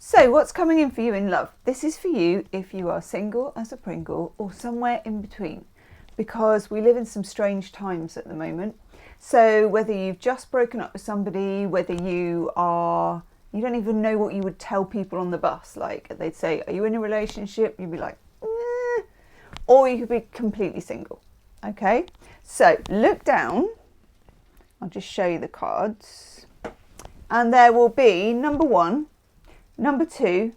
So what's coming in for you in love? This is for you if you are single as a Pringle or somewhere in between, because we live in some strange times at the moment. So whether you've just broken up with somebody, whether you don't even know what you would tell people on the bus, like they'd say, are you in a relationship? You'd be like, or you could be completely single. Okay, so look down. I'll just show you the cards. And there will be number 1, number 2,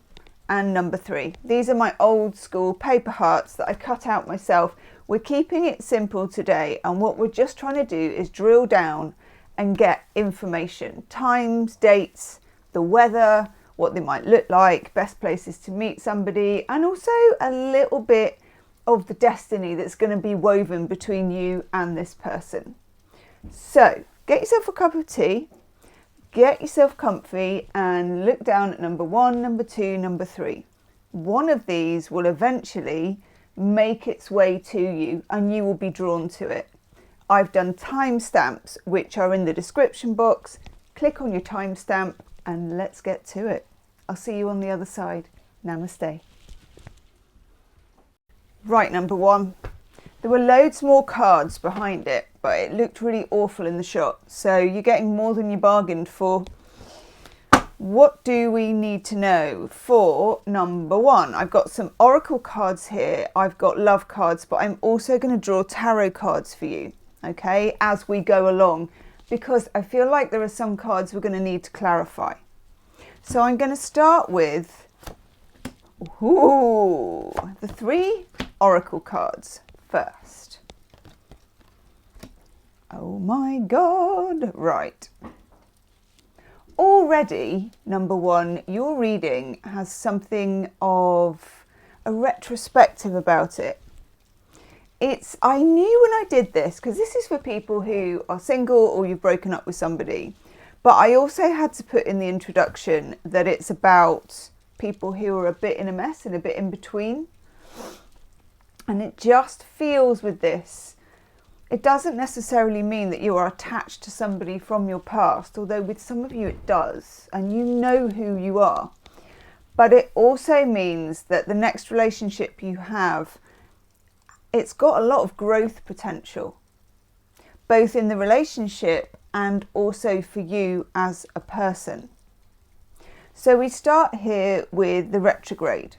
and number 3. These are my old school paper hearts that I cut out myself. We're keeping it simple today, and what we're just trying to do is drill down and get information. Times, dates, the weather, what they might look like, best places to meet somebody, and also a little bit of the destiny that's going to be woven between you and this person. So get yourself a cup of tea, get yourself comfy, and look down at number 1, number 2, number 3. One of these will eventually make its way to you and you will be drawn to it. I've done timestamps which are in the description box. Click on your timestamp and let's get to it. I'll see you on the other side. Namaste. Right, number 1. There were loads more cards behind it, but it looked really awful in the shot. So you're getting more than you bargained for. What do we need to know for number 1? I've got some oracle cards here. I've got love cards, but I'm also going to draw tarot cards for you, okay, as we go along, because I feel like there are some cards we're going to need to clarify. So I'm going to start with the 3 oracle cards first. Oh my God, right. Already, number 1, your reading has something of a retrospective about it. I knew when I did this, because this is for people who are single or you've broken up with somebody, but I also had to put in the introduction that it's about people who are a bit in a mess and a bit in between. And it just feels with this, it doesn't necessarily mean that you are attached to somebody from your past, although with some of you it does, and you know who you are. But it also means that the next relationship you have, it's got a lot of growth potential, both in the relationship and also for you as a person. So we start here with the retrograde.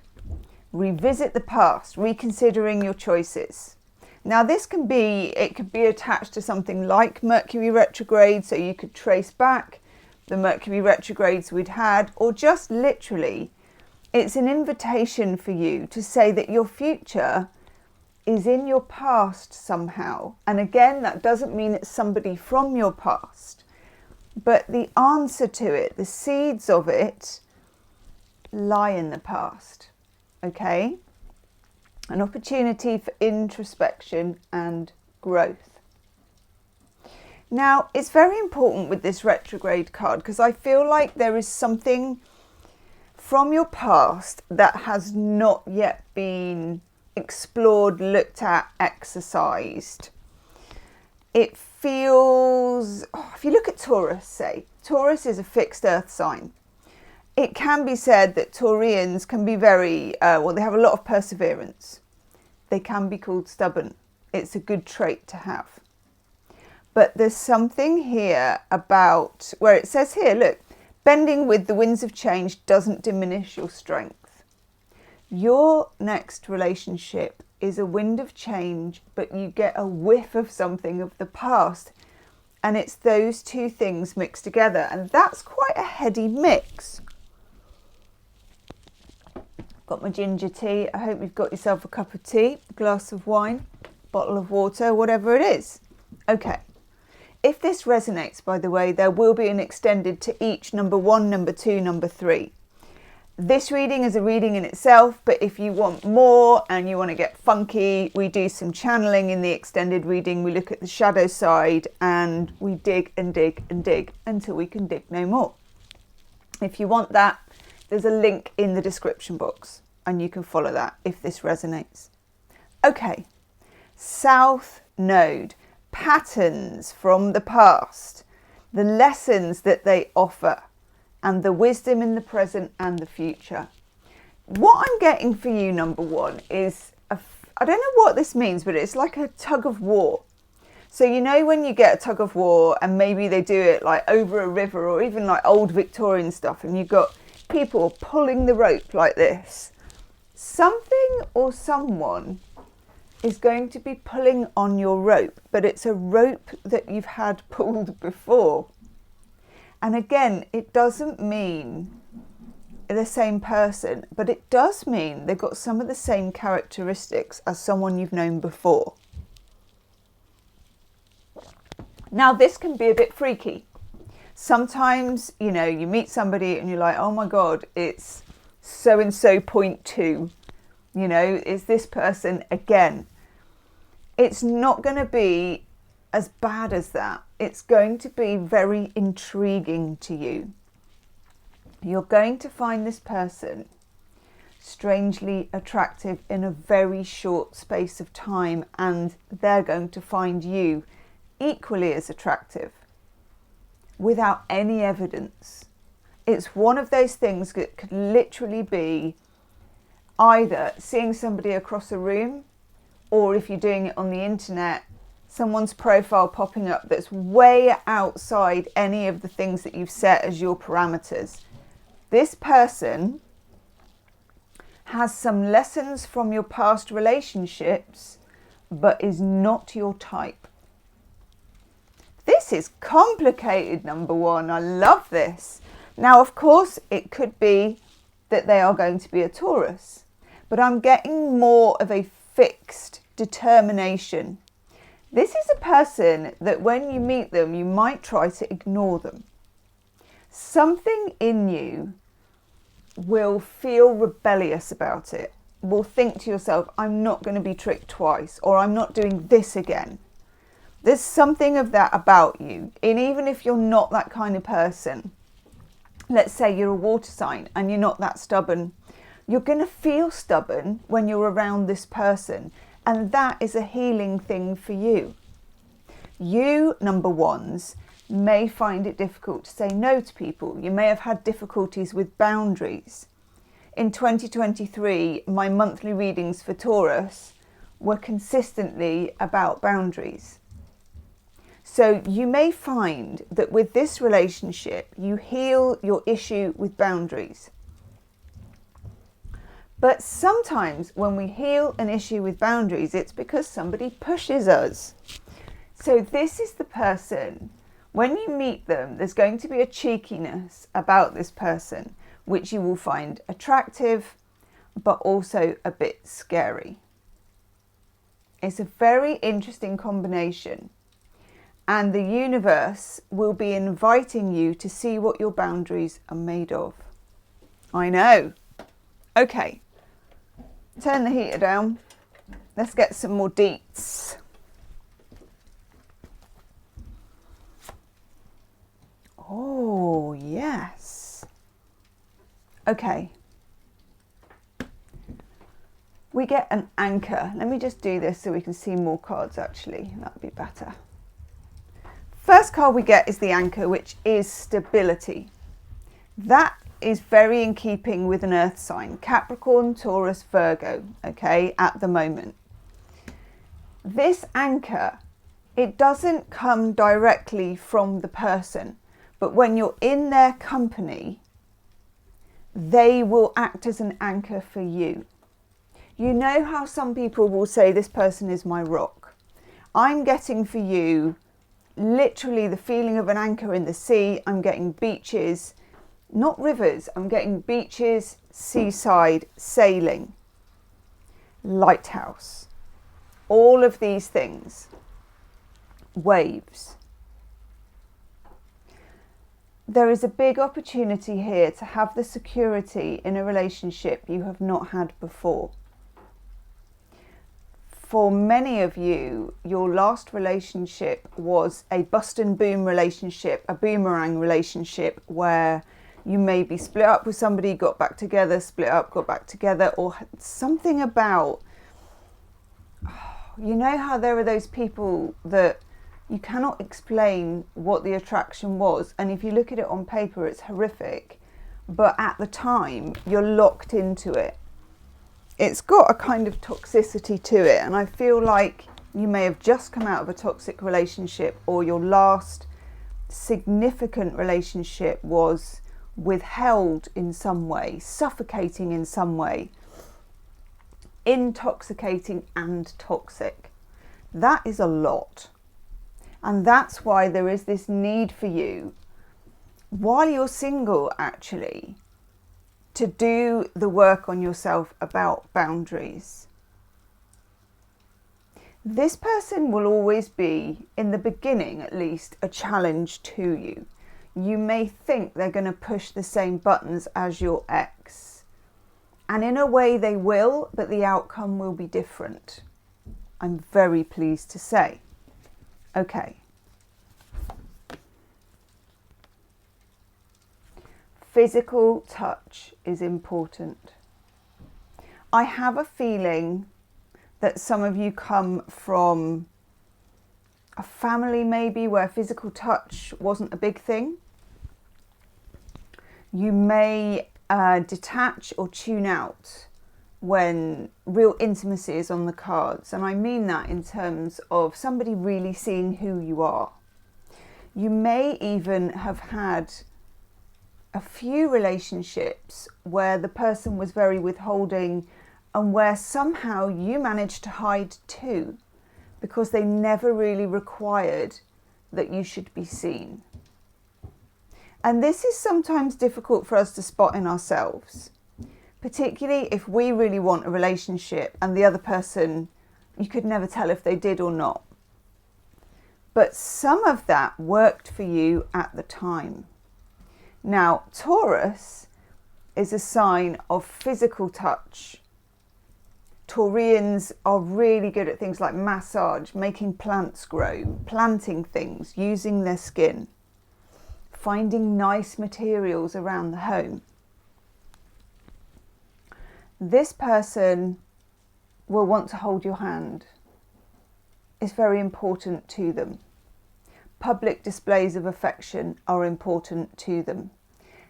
Revisit the past, reconsidering your choices. Now this could be attached to something like Mercury retrograde, so you could trace back the Mercury retrogrades we'd had, or just literally, it's an invitation for you to say that your future is in your past somehow. And again, that doesn't mean it's somebody from your past, but the answer to it, the seeds of it, lie in the past. Okay? An opportunity for introspection and growth. Now, it's very important with this retrograde card because I feel like there is something from your past that has not yet been explored, looked at, exercised. It feels, if you look at Taurus, say, Taurus is a fixed earth sign. It can be said that Taurians can be very, they have a lot of perseverance. They can be called stubborn. It's a good trait to have. But there's something here about, where it says here, look, bending with the winds of change doesn't diminish your strength. Your next relationship is a wind of change, but you get a whiff of something of the past. And it's those two things mixed together. And that's quite a heady mix. Got my ginger tea. I hope you've got yourself a cup of tea, a glass of wine, bottle of water, whatever it is. Okay. If this resonates, by the way, there will be an extended to each number 1, number 2, number 3. This reading is a reading in itself, but if you want more and you want to get funky, we do some channeling in the extended reading. We look at the shadow side and we dig and dig and dig until we can dig no more. If you want that, there's a link in the description box and you can follow that if this resonates. Okay, South Node, patterns from the past, the lessons that they offer. and the wisdom in the present and the future. What I'm getting for you, number one, is, I don't know what this means, but it's like a tug of war. So you know when you get a tug of war and maybe they do it like over a river or even like old Victorian stuff, and you've got people pulling the rope like this. Something or someone is going to be pulling on your rope, but it's a rope that you've had pulled before. And again, it doesn't mean the same person, but it does mean they've got some of the same characteristics as someone you've known before. Now, this can be a bit freaky. Sometimes, you know, you meet somebody and you're like, oh my God, it's so-and-so point two. You know, is this person again? It's not going to be as bad as that. It's going to be very intriguing to you. You're going to find this person strangely attractive in a very short space of time, and they're going to find you equally as attractive without any evidence. It's one of those things that could literally be either seeing somebody across a room, or if you're doing it on the internet, someone's profile popping up that's way outside any of the things that you've set as your parameters. This person has some lessons from your past relationships, but is not your type. This is complicated, number one. I love this. Now, of course, it could be that they are going to be a Taurus, but I'm getting more of a fixed determination. This is a person that when you meet them, you might try to ignore them. Something in you will feel rebellious about it, will think to yourself, I'm not going to be tricked twice, or I'm not doing this again. There's something of that about you. And even if you're not that kind of person, let's say you're a water sign and you're not that stubborn, you're going to feel stubborn when you're around this person. And that is a healing thing for you. You, number ones, may find it difficult to say no to people. You may have had difficulties with boundaries. In 2023, my monthly readings for Taurus were consistently about boundaries. So you may find that with this relationship, you heal your issue with boundaries. But sometimes when we heal an issue with boundaries, it's because somebody pushes us. So this is the person. When you meet them, there's going to be a cheekiness about this person, which you will find attractive, but also a bit scary. It's a very interesting combination. And the universe will be inviting you to see what your boundaries are made of. I know. Okay. Turn the heater down. Let's get some more deets. Oh, yes. Okay. We get an anchor. Let me just do this so we can see more cards actually. That would be better. First card we get is the anchor, which is stability. That is very in keeping with an earth sign. Capricorn, Taurus, Virgo, okay, at the moment. This anchor, it doesn't come directly from the person, but when you're in their company, they will act as an anchor for you. You know how some people will say, this person is my rock. I'm getting for you literally the feeling of an anchor in the sea. I'm getting beaches, not rivers. I'm getting beaches, seaside, sailing, lighthouse, all of these things, waves. There is a big opportunity here to have the security in a relationship you have not had before. For many of you, your last relationship was a bust and boom relationship, a boomerang relationship where you maybe split up with somebody, got back together, split up, got back together, or something about, you know how there are those people that You cannot explain what the attraction was. And if you look at it on paper, it's horrific. But at the time, you're locked into it. It's got a kind of toxicity to it. And I feel like you may have just come out of a toxic relationship, or your last significant relationship was withheld in some way, suffocating in some way, intoxicating and toxic. That is a lot. And that's why there is this need for you, while you're single actually, to do the work on yourself about boundaries. This person will always be, in the beginning at least, a challenge to you. You may think they're going to push the same buttons as your ex. And in a way they will, but the outcome will be different. I'm very pleased to say. Okay. Physical touch is important. I have a feeling that some of you come from a family maybe where physical touch wasn't a big thing. You may detach or tune out when real intimacy is on the cards. And I mean that in terms of somebody really seeing who you are. You may even have had a few relationships where the person was very withholding, and where somehow you managed to hide too, because they never really required that you should be seen. And this is sometimes difficult for us to spot in ourselves, particularly if we really want a relationship and the other person, you could never tell if they did or not. But some of that worked for you at the time. Now, Taurus is a sign of physical touch. Taurians are really good at things like massage, making plants grow, planting things, using their skin, finding nice materials around the home. This person will want to hold your hand. It's very important to them. Public displays of affection are important to them.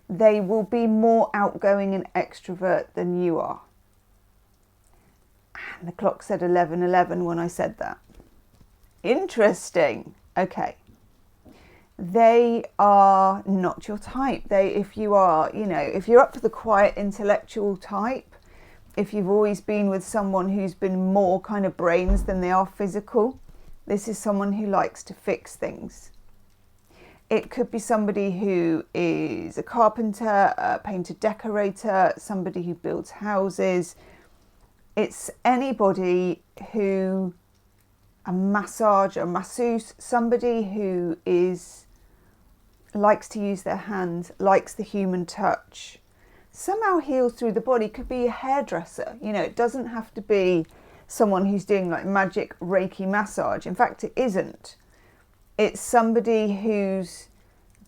They will be more outgoing and extrovert than you are. And the clock said 11:11 when I said that. Interesting. Okay. They are not your type. If you are, if you're up for the quiet intellectual type, if you've always been with someone who's been more kind of brains than they are physical, this is someone who likes to fix things. It could be somebody who is a carpenter, a painter decorator, somebody who builds houses. It's anybody who, a masseuse, somebody who likes to use their hands, likes the human touch, somehow heals through the body. Could be a hairdresser. It doesn't have to be someone who's doing like magic Reiki massage. In fact, it isn't. It's somebody who's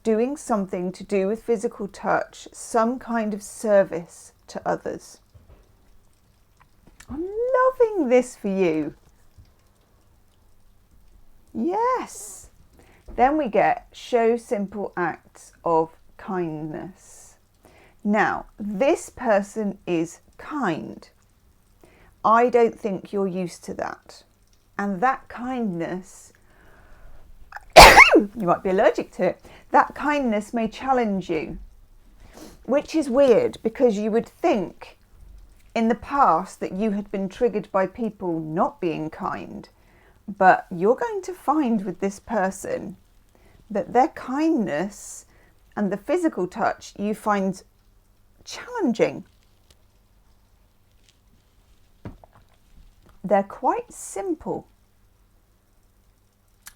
doing something to do with physical touch, some kind of service to others. I'm loving this for you. Yes. Then we get show simple acts of kindness. Now, this person is kind. I don't think you're used to that. And that kindness, you might be allergic to it, that kindness may challenge you, which is weird because you would think in the past that you had been triggered by people not being kind. But you're going to find with this person that their kindness and the physical touch you find challenging. They're quite simple,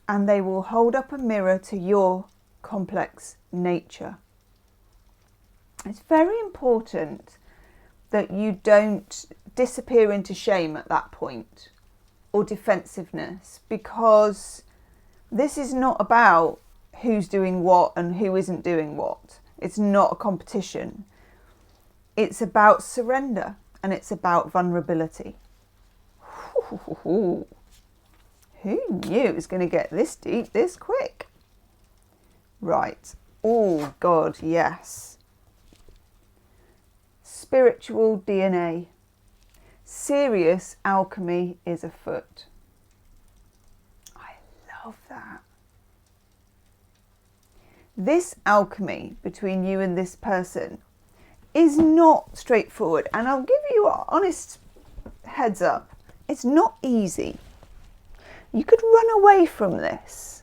and they will hold up a mirror to your complex nature. It's very important that you don't disappear into shame at that point, or defensiveness, because this is not about who's doing what and who isn't doing what. It's not a competition. It's about surrender, and it's about vulnerability. Who Who knew it was going to get this deep this quick? Right. Oh, God, yes. Spiritual DNA. Serious alchemy is afoot. I love that. This alchemy between you and this person is not straightforward. And I'll give you an honest heads up. It's not easy. You could run away from this.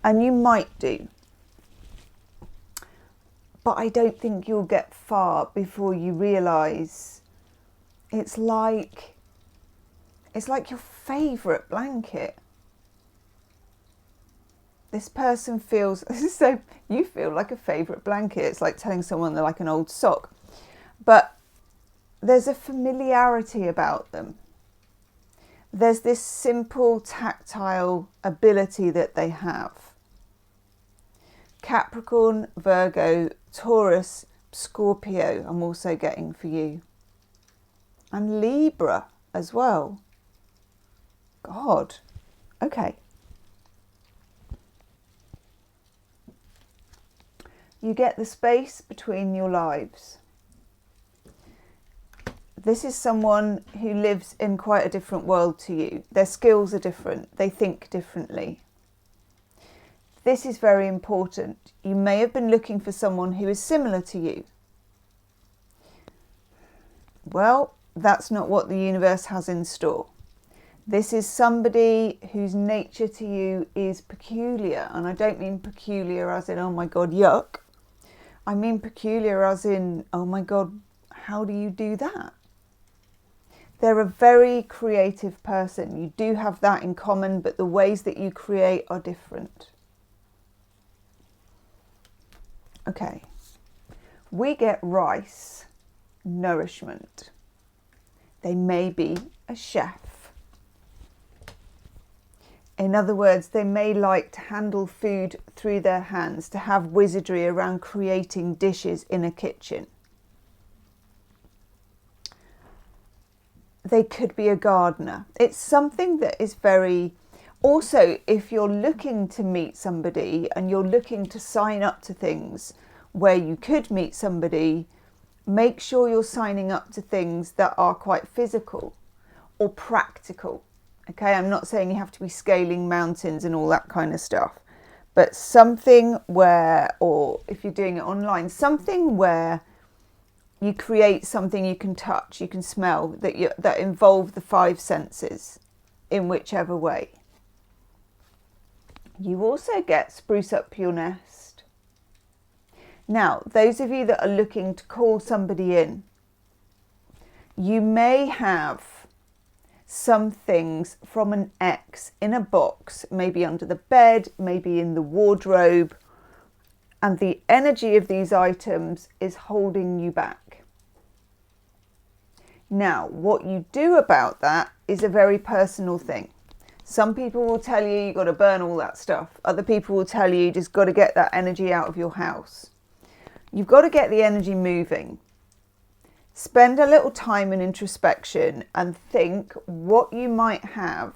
And you might do. But I don't think you'll get far before you realise it's like your favourite blanket. This person feels, so you feel like a favourite blanket. It's like telling someone they're like an old sock. But there's a familiarity about them. There's this simple tactile ability that they have. Capricorn, Virgo, Taurus, Scorpio, I'm also getting for you. And Libra as well. God. Okay. You get the space between your lives. This is someone who lives in quite a different world to you. Their skills are different. They think differently. This is very important. You may have been looking for someone who is similar to you. Well, that's not what the universe has in store. This is somebody whose nature to you is peculiar. And I don't mean peculiar as in, oh my God, yuck. I mean peculiar as in, oh my God, how do you do that? They're a very creative person. You do have that in common, but the ways that you create are different. Okay, we get rice, nourishment. They may be a chef. In other words, they may like to handle food through their hands, to have wizardry around creating dishes in a kitchen. They could be a gardener. It's something that is very... Also, if you're looking to meet somebody and you're looking to sign up to things where you could meet somebody, make sure you're signing up to things that are quite physical or practical. Okay, I'm not saying you have to be scaling mountains and all that kind of stuff, but something where, or if you're doing it online, something where you create something you can touch, you can smell, that involve the five senses in whichever way. You also get spruce up your nest. Now, those of you that are looking to call somebody in, you may have some things from an ex in a box, maybe under the bed, maybe in the wardrobe, and the energy of these items is holding you back. Now, what you do about that is a very personal thing. Some people will tell you you've got to burn all that stuff. Other people will tell you just got to get that energy out of your house. You've got to get the energy moving. Spend a little time in introspection and think what you might have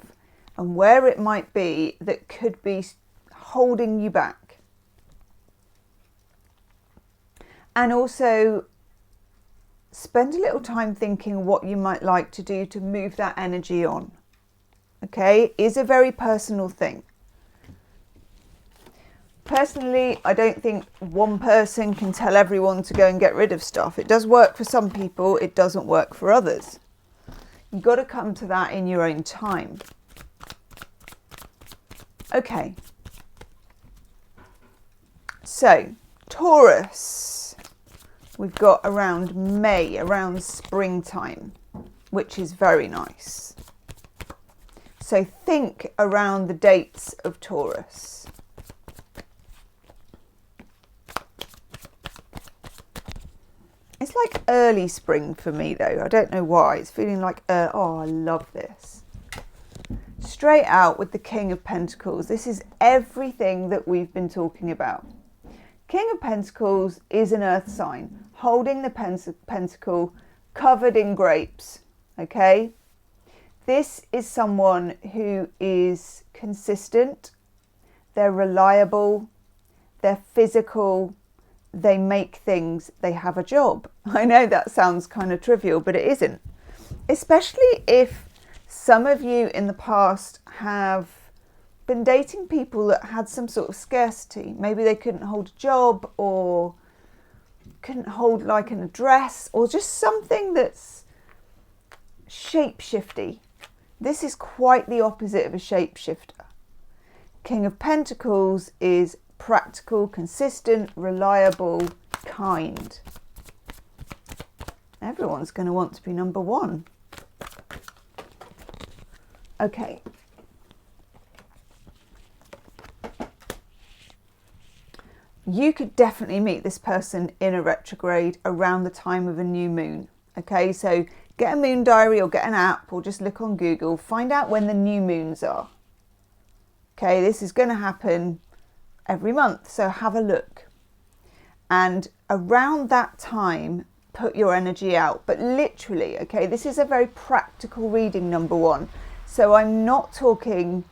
and where it might be that could be holding you back. And also spend a little time thinking what you might like to do to move that energy on. Okay, it is a very personal thing. Personally, I don't think one person can tell everyone to go and get rid of stuff. It does work for some people, it doesn't work for others. You've got to come to that in your own time. Okay. So, Taurus, we've got around May, around springtime, which is very nice. So think around the dates of Taurus. It's like early spring for me though. I don't know why. It's feeling like, oh, I love this. Straight out with the King of Pentacles. This is everything that we've been talking about. King of Pentacles is an earth sign, holding the pentacle, covered in grapes. Okay? This is someone who is consistent, they're reliable, they're physical, they make things, they have a job. I know that sounds kind of trivial, but it isn't. Especially if some of you in the past have been dating people that had some sort of scarcity. Maybe they couldn't hold a job, or couldn't hold like an address, or just something that's shapeshifty. This is quite the opposite of a shapeshifter. King of Pentacles is practical, consistent, reliable, kind. Everyone's going to want to be number one. Okay. You could definitely meet this person in a retrograde around the time of a new moon. Okay, so get a moon diary or get an app, or just look on Google, find out when the new moons are. Okay, this is going to happen every month, so have a look. And around that time, put your energy out. But literally, okay, this is a very practical reading, number one. So I'm not talking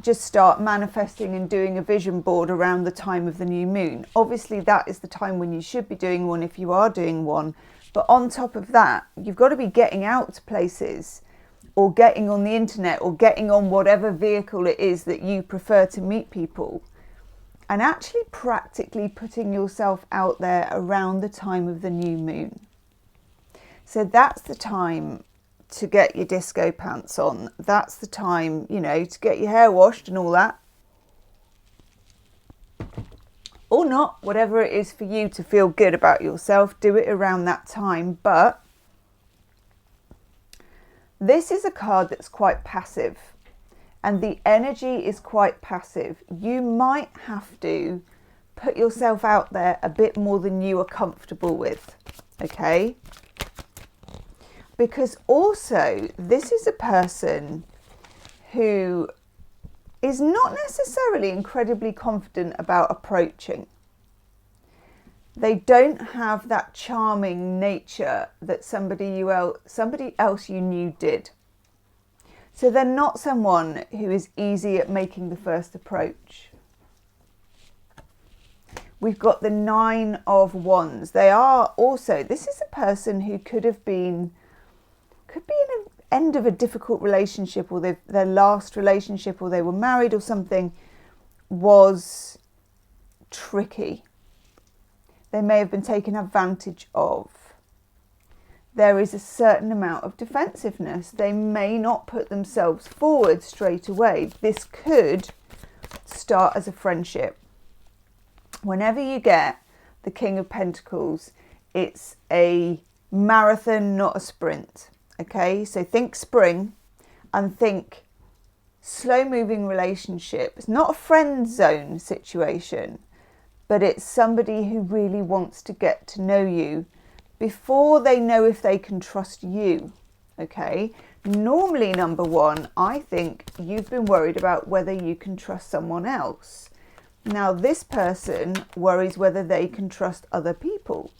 just start manifesting and doing a vision board around the time of the new moon. Obviously, that is the time when you should be doing one if you are doing one. But on top of that, you've got to be getting out to places, or getting on the internet, or getting on whatever vehicle it is that you prefer to meet people, and actually practically putting yourself out there around the time of the new moon. So that's the time to get your disco pants on. That's the time, you know, to get your hair washed and all that. Or not, whatever it is for you to feel good about yourself, do it around that time. But this is a card that's quite passive, and the energy is quite passive. You might have to put yourself out there a bit more than you are comfortable with, okay? Because also, this is a person who is not necessarily incredibly confident about approaching. They don't have that charming nature that somebody else you knew did. So they're not someone who is easy at making the first approach. We've got the 9 of Wands. They are also, this is a person who could be in an end of a difficult relationship, or their last relationship, or they were married or something, was tricky. They may have been taken advantage of. There is a certain amount of defensiveness. They may not put themselves forward straight away. This could start as a friendship. Whenever you get the King of Pentacles, it's a marathon, not a sprint. Okay, so think spring and think slow moving relationship. It's not a friend zone situation, but it's somebody who really wants to get to know you before they know if they can trust you. Okay, normally, number one, I think you've been worried about whether you can trust someone else. Now, this person worries whether they can trust other people.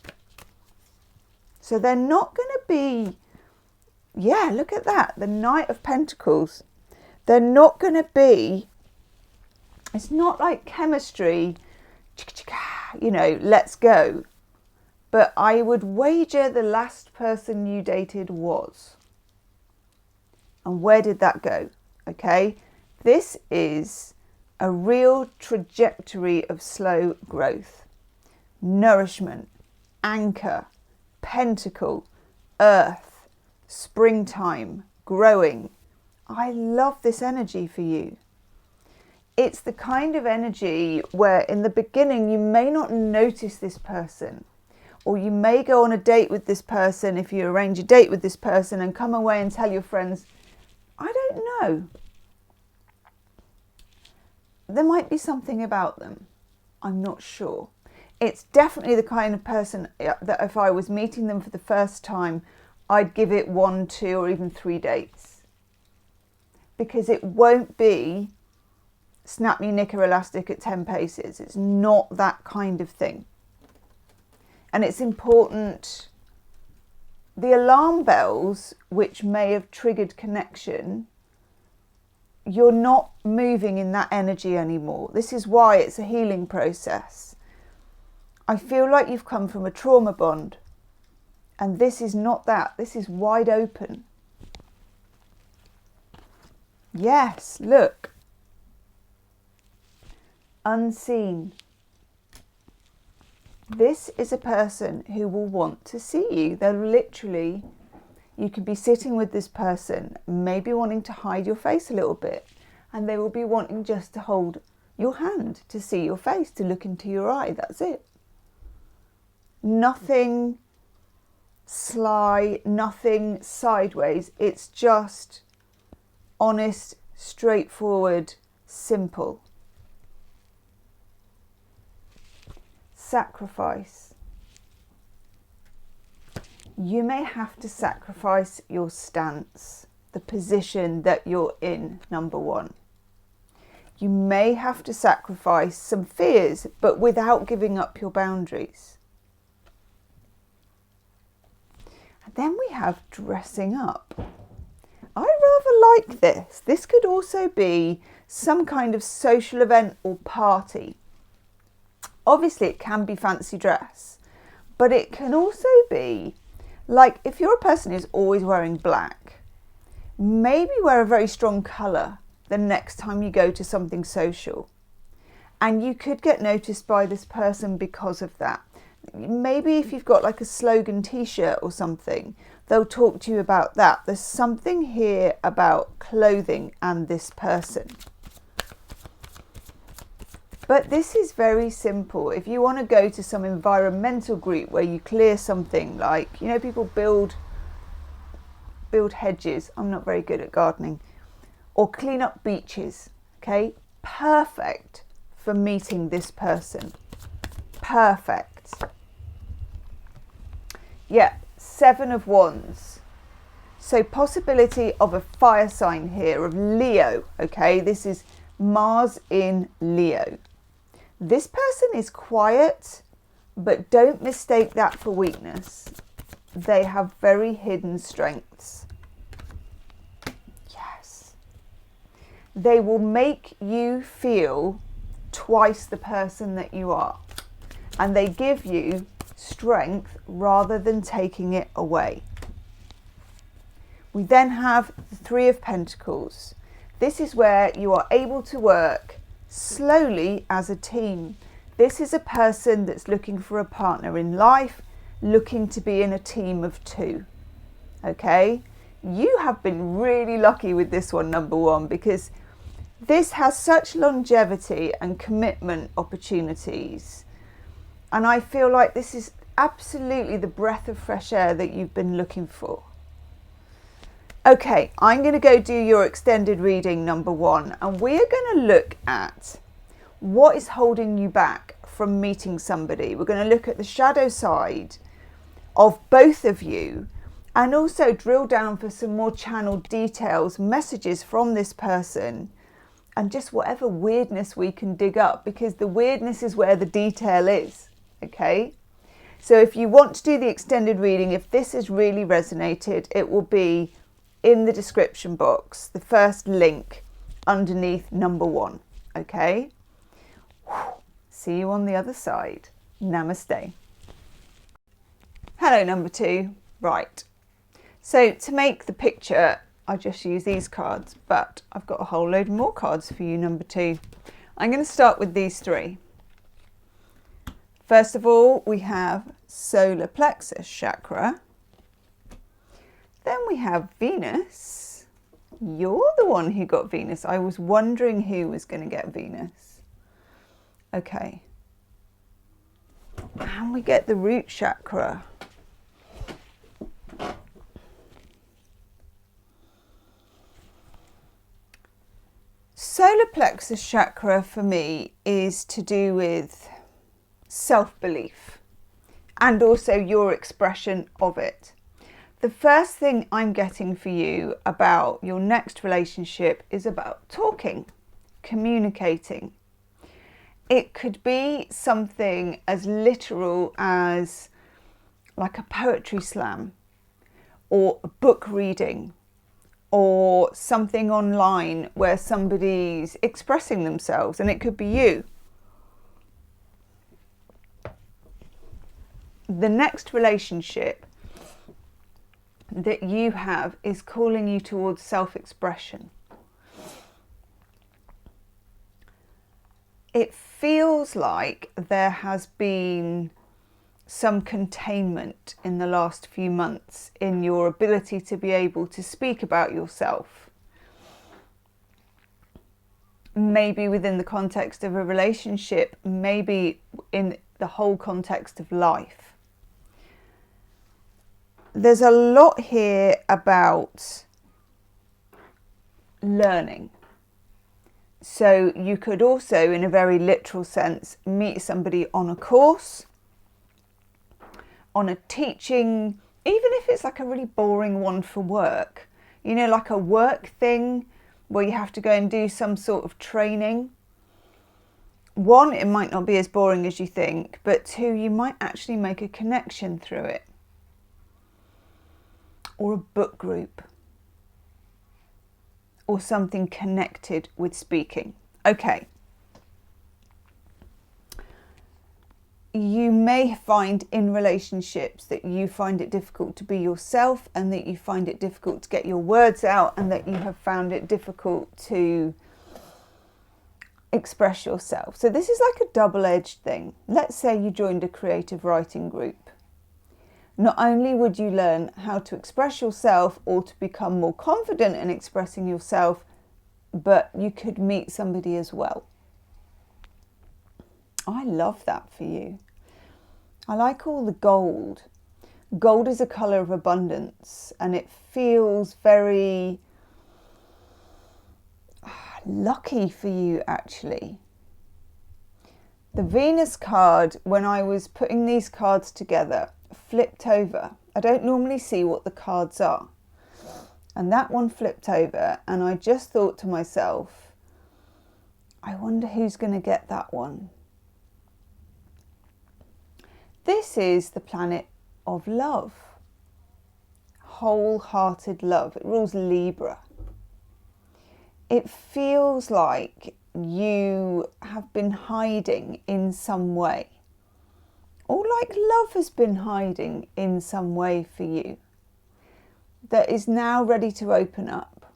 So they're not going to be, yeah, look at that, the Knight of Pentacles. They're not going to be, it's not like chemistry, you know, let's go. But I would wager the last person you dated was. And where did that go? Okay, this is a real trajectory of slow growth. Nourishment, anchor, pentacle, earth, springtime, growing. I love this energy for you. It's the kind of energy where in the beginning you may not notice this person, or you may go on a date with this person, if you arrange a date with this person, and come away and tell your friends, I don't know. There might be something about them. I'm not sure. It's definitely the kind of person that if I was meeting them for the first time, I'd give it 1, 2, or even 3 dates. Because it won't be snap me knicker elastic at 10 paces. It's not that kind of thing. And it's important the alarm bells, which may have triggered connection, you're not moving in that energy anymore. This is why it's a healing process. I feel like you've come from a trauma bond, and this is not that. This is wide open. Yes, look. Unseen. This is a person who will want to see you. They'll literally, you could be sitting with this person, maybe wanting to hide your face a little bit, and they will be wanting just to hold your hand, to see your face, to look into your eye. That's it. Nothing sly, nothing sideways. It's just honest, straightforward, simple. Sacrifice. You may have to sacrifice your stance, the position that you're in, number one. You may have to sacrifice some fears, but without giving up your boundaries. And then we have dressing up. I rather like this. This could also be some kind of social event or party. Obviously, it can be fancy dress, but it can also be like if you're a person who's always wearing black, maybe wear a very strong colour the next time you go to something social. And you could get noticed by this person because of that. Maybe if you've got like a slogan t-shirt or something, they'll talk to you about that. There's something here about clothing and this person. But this is very simple. If you want to go to some environmental group where you clear something, like, you know, people build hedges. I'm not very good at gardening. Or clean up beaches. Okay, perfect for meeting this person. Perfect. Yeah, 7 of Wands. So possibility of a fire sign here, of Leo. Okay, this is Mars in Leo. This person is quiet, but don't mistake that for weakness. They have very hidden strengths. Yes. They will make you feel twice the person that you are. And they give you strength rather than taking it away. We then have the 3 of Pentacles. This is where you are able to work slowly as a team. This is a person that's looking for a partner in life, looking to be in a team of 2. Okay? You have been really lucky with this one, number 1, because this has such longevity and commitment opportunities. And I feel like this is absolutely the breath of fresh air that you've been looking for. Okay, I'm going to go do your extended reading, number 1, and we are going to look at what is holding you back from meeting somebody. We're going to look at the shadow side of both of you, and also drill down for some more channeled details, messages from this person, and just whatever weirdness we can dig up, because the weirdness is where the detail is. Okay, so if you want to do the extended reading, if this has really resonated, it will be in the description box, the first link underneath number 1. Okay, see you on the other side. Namaste. Hello, number 2. Right, so to make the picture, I just use these cards, but I've got a whole load more cards for you, number 2. I'm going to start with these 3. First of all, we have solar plexus chakra. Then we have Venus. You're the one who got Venus. I was wondering who was going to get Venus. Okay. And we get the root chakra. Solar plexus chakra for me is to do with self-belief and also your expression of it. The first thing I'm getting for you about your next relationship is about talking, communicating. It could be something as literal as like a poetry slam, or book reading, or something online where somebody's expressing themselves, and it could be you. The next relationship that you have is calling you towards self-expression. It feels like there has been some containment in the last few months in your ability to be able to speak about yourself. Maybe within the context of a relationship, maybe in the whole context of life. There's a lot here about learning. So you could also, in a very literal sense, meet somebody on a course, on a teaching, even if it's like a really boring one for work, you know, like a work thing where you have to go and do some sort of training. One, it might not be as boring as you think, but two, you might actually make a connection through it. Or a book group. Or something connected with speaking. Okay. You may find in relationships that you find it difficult to be yourself, and that you find it difficult to get your words out, and that you have found it difficult to express yourself. So this is like a double-edged thing. Let's say you joined a creative writing group. Not only would you learn how to express yourself or to become more confident in expressing yourself, but you could meet somebody as well. I love that for you. I like all the gold. Gold is a colour of abundance, and it feels very lucky for you, actually. The Venus card, when I was putting these cards together, flipped over. I don't normally see what the cards are. And that one flipped over, and I just thought to myself, I wonder who's going to get that one. This is the planet of love. Wholehearted love. It rules Libra. It feels like you have been hiding in some way. Or like love has been hiding in some way for you. That is now ready to open up.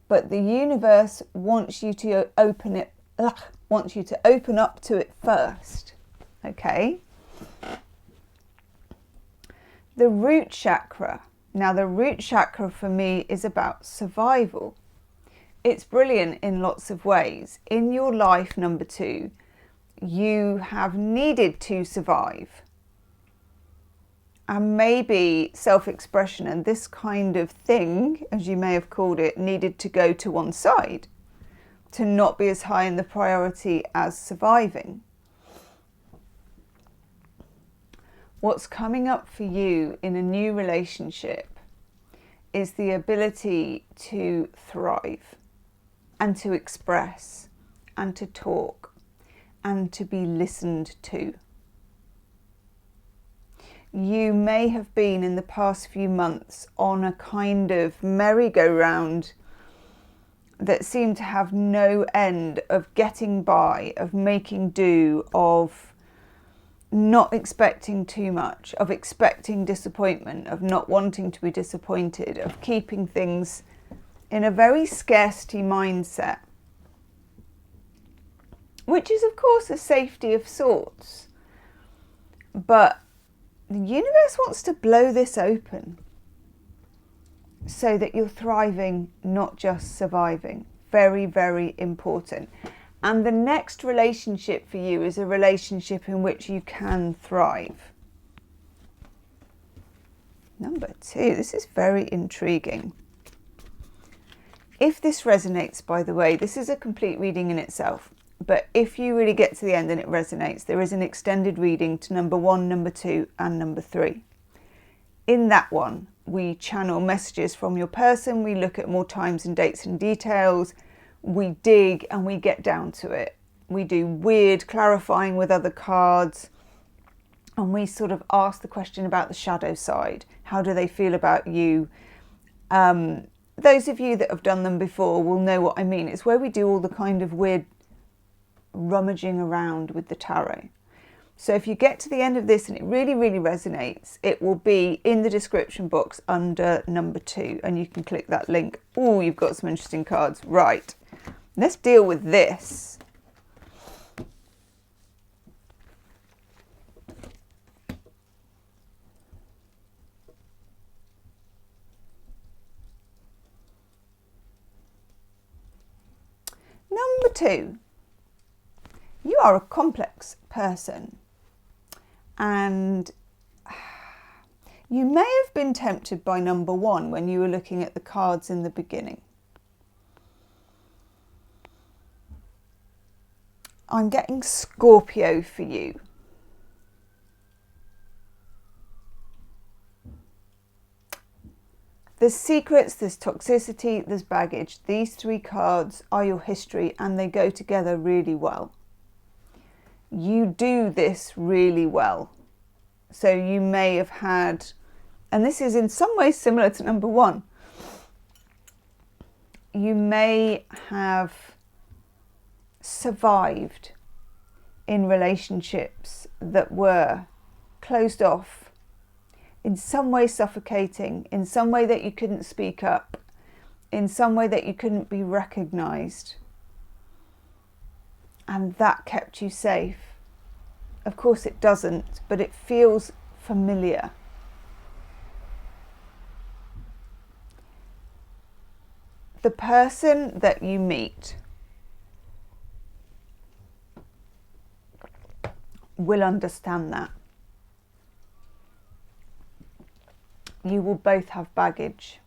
But the universe wants you to open up to it first. Okay? The root chakra. Now the root chakra for me is about survival. It's brilliant in lots of ways. In your life, number 2, you have needed to survive. And maybe self-expression and this kind of thing, as you may have called it, needed to go to one side, to not be as high in the priority as surviving. What's coming up for you in a new relationship is the ability to thrive and to express and to talk and to be listened to. You may have been in the past few months on a kind of merry-go-round that seemed to have no end of getting by, of making do, of not expecting too much, of expecting disappointment, of not wanting to be disappointed, of keeping things in a very scarcity mindset, which is of course a safety of sorts. But the universe wants to blow this open so that you're thriving, not just surviving. Very, very important. And the next relationship for you is a relationship in which you can thrive. Number 2, this is very intriguing. If this resonates, by the way, this is a complete reading in itself. But if you really get to the end and it resonates, there is an extended reading to number 1, number 2, and number 3. In that one, we channel messages from your person. We look at more times and dates and details. We dig and we get down to it. We do weird clarifying with other cards. And we sort of ask the question about the shadow side. How do they feel about you? Those of you that have done them before will know what I mean. It's where we do all the kind of weird rummaging around with the tarot. So if you get to the end of this and it really, really resonates, it will be in the description box under number 2, and you can click that link. Oh, you've got some interesting cards. Right, let's deal with this. Number 2, you are a complex person, and you may have been tempted by number 1 when you were looking at the cards in the beginning. I'm getting Scorpio for you. There's secrets, there's toxicity, there's baggage. These 3 cards are your history, and they go together really well. You do this really well. So you may have had, and this is in some ways similar to number 1, you may have survived in relationships that were closed off, in some way suffocating, in some way that you couldn't speak up, in some way that you couldn't be recognised. And that kept you safe. Of course it doesn't, but it feels familiar. The person that you meet will understand that. You will both have baggage.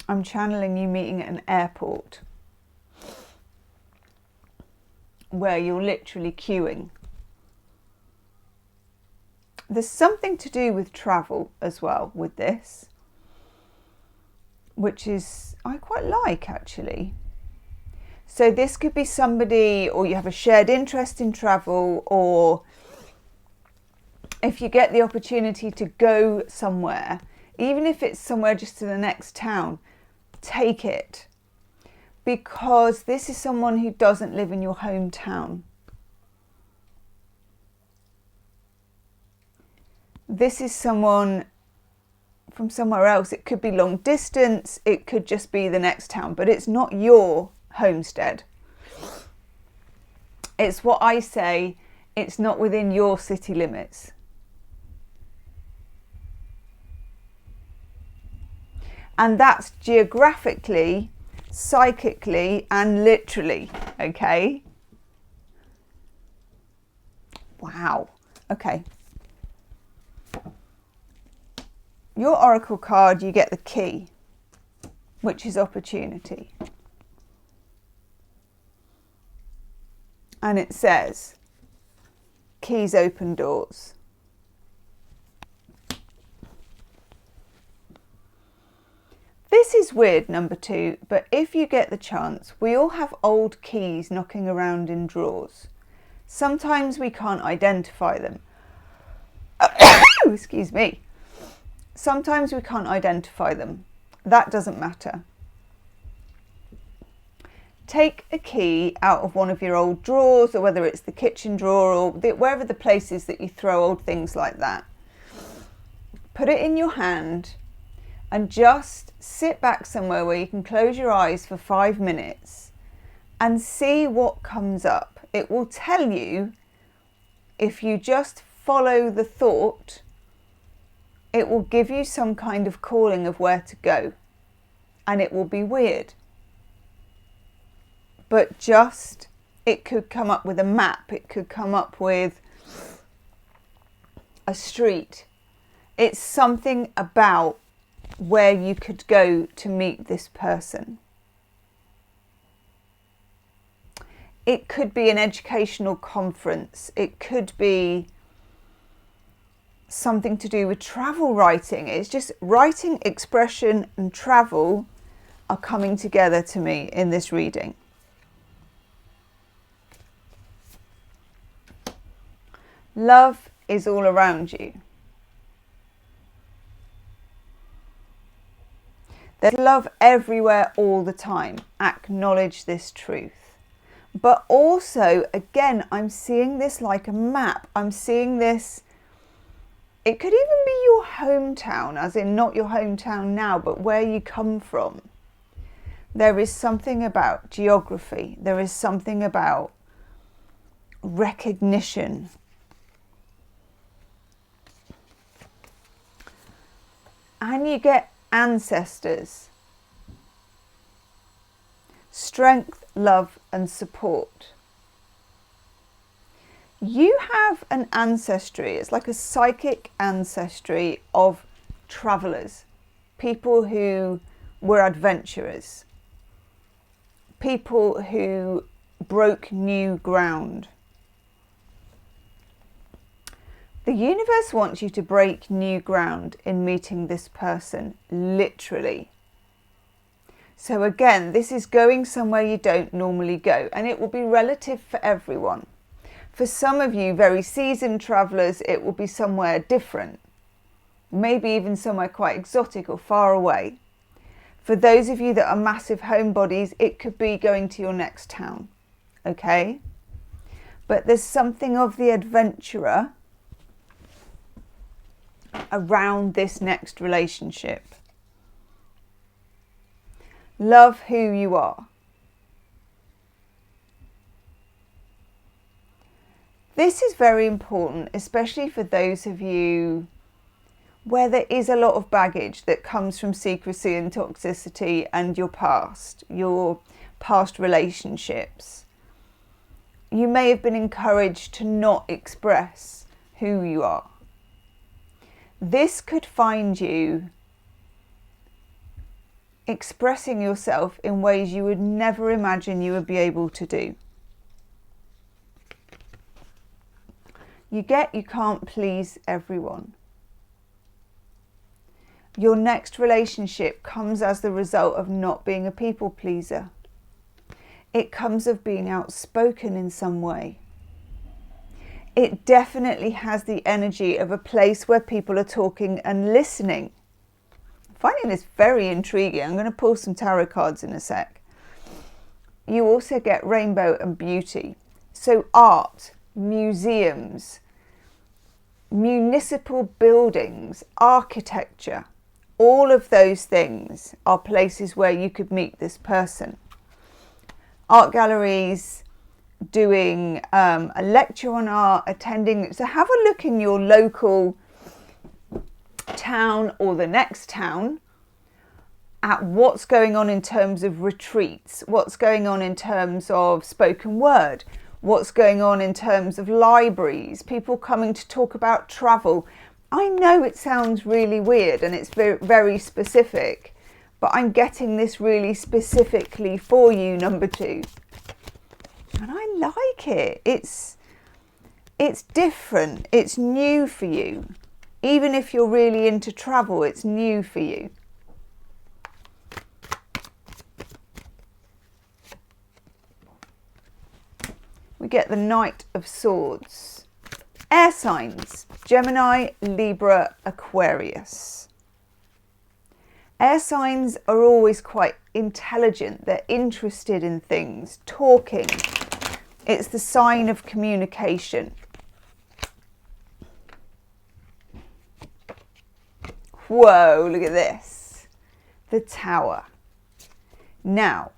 I'm channeling you meeting at an airport where you're literally queuing. There's something to do with travel as well with this, which is, I quite like actually. So this could be somebody, or you have a shared interest in travel, or if you get the opportunity to go somewhere, even if it's somewhere just to the next town, take it. Because this is someone who doesn't live in your hometown. This is someone from somewhere else. It could be long distance, it could just be the next town, but it's not your homestead. It's what I say, it's not within your city limits. And that's geographically, psychically, and literally, okay? Wow. Okay. Your oracle card, you get the key, which is opportunity. And it says, keys open doors. This is weird, number 2, but if you get the chance, we all have old keys knocking around in drawers. Sometimes we can't identify them. Excuse me. Sometimes we can't identify them. That doesn't matter. Take a key out of one of your old drawers, or whether it's the kitchen drawer or wherever the place is that you throw old things like that. Put it in your hand and just sit back somewhere where you can close your eyes for 5 minutes and see what comes up. It will tell you, if you just follow the thought, it will give you some kind of calling of where to go, and it will be weird. But just, it could come up with a map, it could come up with a street. It's something about where you could go to meet this person. It could be an educational conference. It could be something to do with travel writing. It's just writing, expression and travel are coming together to me in this reading. Love is all around you. There's love everywhere all the time. Acknowledge this truth. But also, again, I'm seeing this like a map. I'm seeing this, it could even be your hometown, as in not your hometown now, but where you come from. There is something about geography. There is something about recognition. And you get ancestors. Strength, love, and support. You have an ancestry. It's like a psychic ancestry of travelers, people who were adventurers, people who broke new ground. The universe wants you to break new ground in meeting this person, literally. So again, this is going somewhere you don't normally go, and it will be relative for everyone. For some of you very seasoned travellers, it will be somewhere different, maybe even somewhere quite exotic or far away. For those of you that are massive homebodies, it could be going to your next town, okay? But there's something of the adventurer around this next relationship. Love who you are. This is very important, especially for those of you where there is a lot of baggage that comes from secrecy and toxicity and your past relationships. You may have been encouraged to not express who you are. This could find you expressing yourself in ways you would never imagine you would be able to do. You can't please everyone. Your next relationship comes as the result of not being a people pleaser. It comes of being outspoken in some way. It definitely has the energy of a place where people are talking and listening. I'm finding this very intriguing. I'm going to pull some tarot cards in a sec. You also get rainbow and beauty. So art, museums, municipal buildings, architecture, all of those things are places where you could meet this person. Art galleries, doing a lecture on art, attending. So have a look in your local town or the next town at what's going on in terms of retreats, what's going on in terms of spoken word, what's going on in terms of libraries, people coming to talk about travel. I know it sounds really weird and it's very, very specific, but I'm getting this really specifically for you, number 2. And I like it. It's different. It's new for you. Even if you're really into travel, it's new for you. We get the Knight of Swords. Air signs: Gemini, Libra, Aquarius. Air signs are always quite intelligent. They're interested in things, talking. It's the sign of communication. Whoa, look at this. The Tower. Now,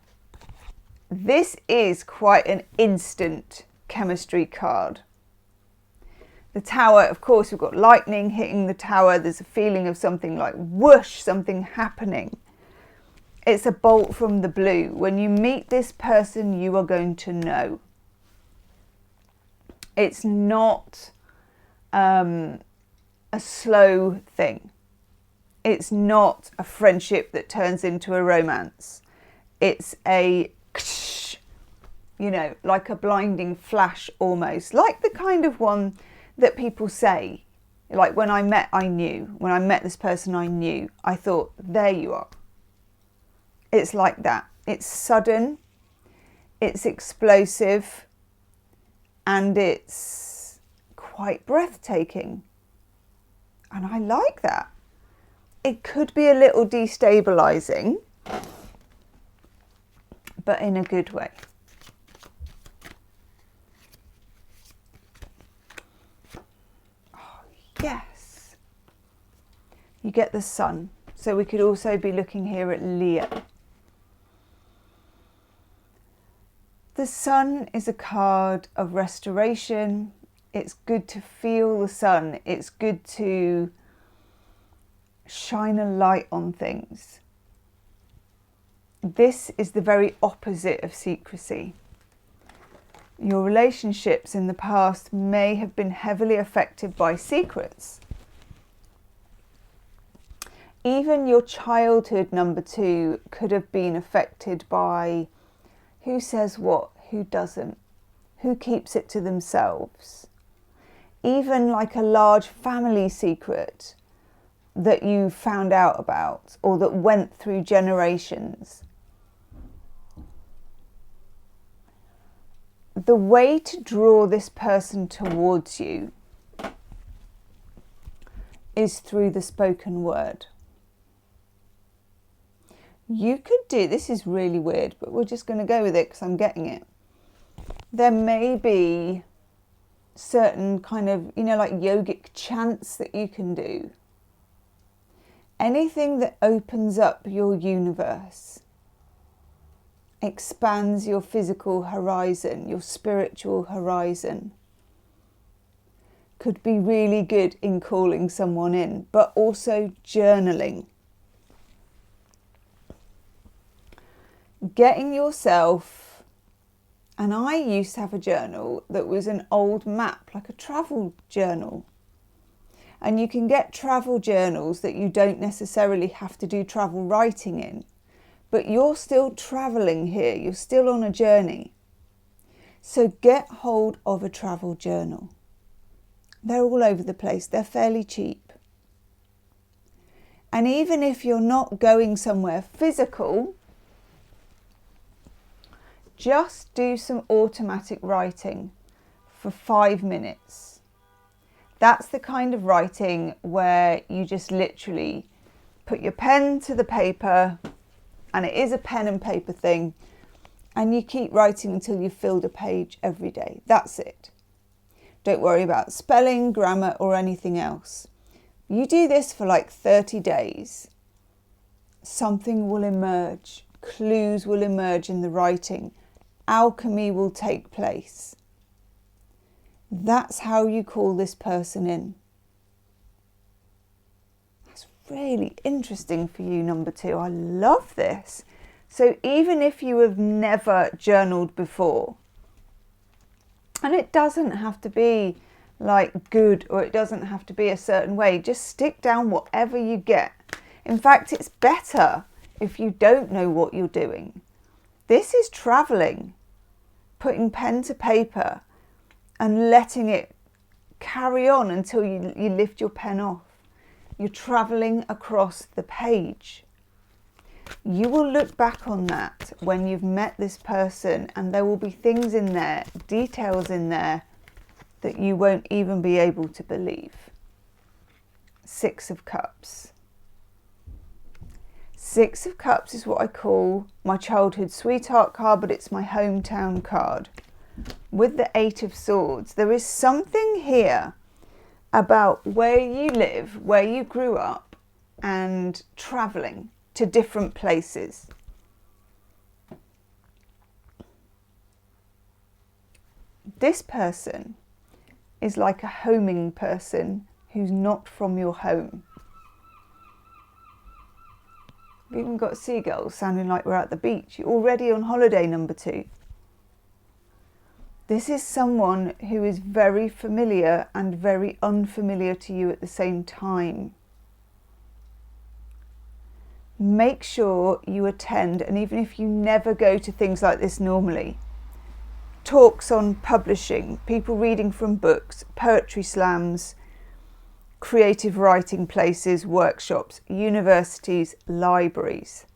this is quite an instant chemistry card. The Tower, of course, we've got lightning hitting the tower. There's a feeling of something like whoosh, something happening. It's a bolt from the blue. When you meet this person, you are going to know. It's not a slow thing. It's not a friendship that turns into a romance. It's a, like a blinding flash almost. Like the kind of one that people say, like when I met, I knew. When I met this person, I knew. I thought, there you are. It's like that. It's sudden, it's explosive, and it's quite breathtaking. And I like that. it could be a little destabilizing, but in a good way. Oh, yes. You get the Sun. So we could also be looking here at Leo. The Sun is a card of restoration. It's good to feel the sun. It's good to shine a light on things. This is the very opposite of secrecy. Your relationships in the past may have been heavily affected by secrets. Even your childhood, number 2, could have been affected by who says what, who doesn't, who keeps it to themselves. Even like a large family secret that you found out about or that went through generations. The way to draw this person towards you is through the spoken word. You could do, this is really weird, but we're just going to go with it because I'm getting it. There may be certain kind of, like yogic chants that you can do. Anything that opens up your universe, expands your physical horizon, your spiritual horizon, could be really good in calling someone in, but also journaling. Getting yourself, and I used to have a journal that was an old map, like a travel journal. And you can get travel journals that you don't necessarily have to do travel writing in, but you're still traveling here, you're still on a journey. So get hold of a travel journal. They're all over the place, they're fairly cheap. And even if you're not going somewhere physical, just do some automatic writing for 5 minutes. That's the kind of writing where you just literally put your pen to the paper, and it is a pen and paper thing, and you keep writing until you've filled a page every day. That's it. Don't worry about spelling, grammar, or anything else. You do this for like 30 days. Something will emerge. Clues will emerge in the writing. Alchemy will take place. That's how you call this person in. That's really interesting for you, number 2. I love this. So even if you have never journaled before, and it doesn't have to be like good, or it doesn't have to be a certain way, just stick down whatever you get. In fact, it's better if you don't know what you're doing. This is traveling, putting pen to paper and letting it carry on until you lift your pen off. You're traveling across the page. You will look back on that when you've met this person, and there will be things in there, details in there, that you won't even be able to believe. 6 of Cups. 6 of Cups is what I call my childhood sweetheart card, but it's my hometown card. With the 8 of Swords, there is something here about where you live, where you grew up, and travelling to different places. This person is like a homing person who's not from your home. We've even got seagulls sounding like we're at the beach. You're already on holiday, number 2. This is someone who is very familiar and very unfamiliar to you at the same time. Make sure you attend, and even if you never go to things like this normally, talks on publishing, people reading from books, poetry slams, creative writing places, workshops, universities, libraries.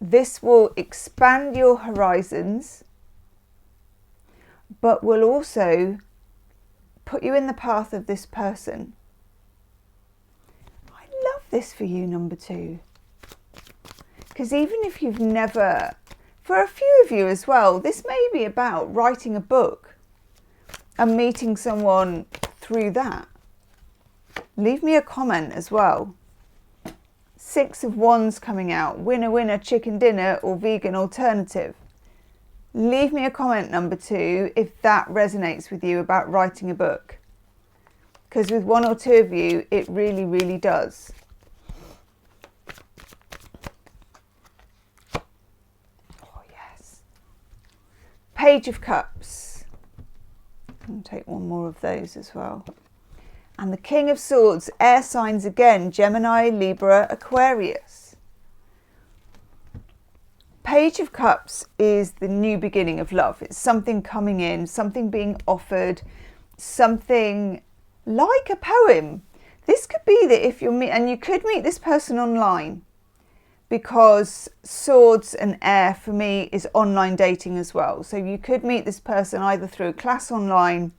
This will expand your horizons, but will also put you in the path of this person. this for you, number 2. Because even if you've never, for a few of you as well, this may be about writing a book and meeting someone through that. Leave me a comment as well. 6 of Wands coming out. Winner, winner, chicken dinner or vegan alternative. Leave me a comment, number 2, if that resonates with you about writing a book. Because with 1 or 2 of you, it really, really does. Oh, yes. Page of Cups. I'll take one more of those as well. And the King of Swords, air signs again, Gemini, Libra, Aquarius. Page of Cups is the new beginning of love. It's something coming in, something being offered, something like a poem. This could be that if you're and you could meet this person online, because swords and air for me is online dating as well. So you could meet this person either through a class online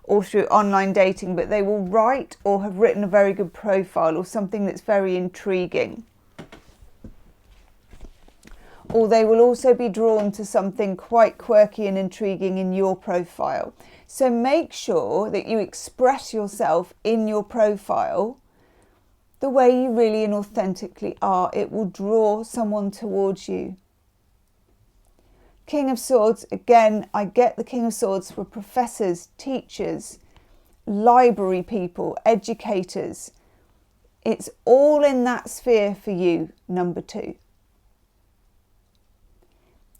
or through online dating, but they will write or have written a very good profile or something that's very intriguing. Or they will also be drawn to something quite quirky and intriguing in your profile. So make sure that you express yourself in your profile the way you really and authentically are. It will draw someone towards you. King of Swords, again, I get the King of Swords for professors, teachers, library people, educators. It's all in that sphere for you, number 2.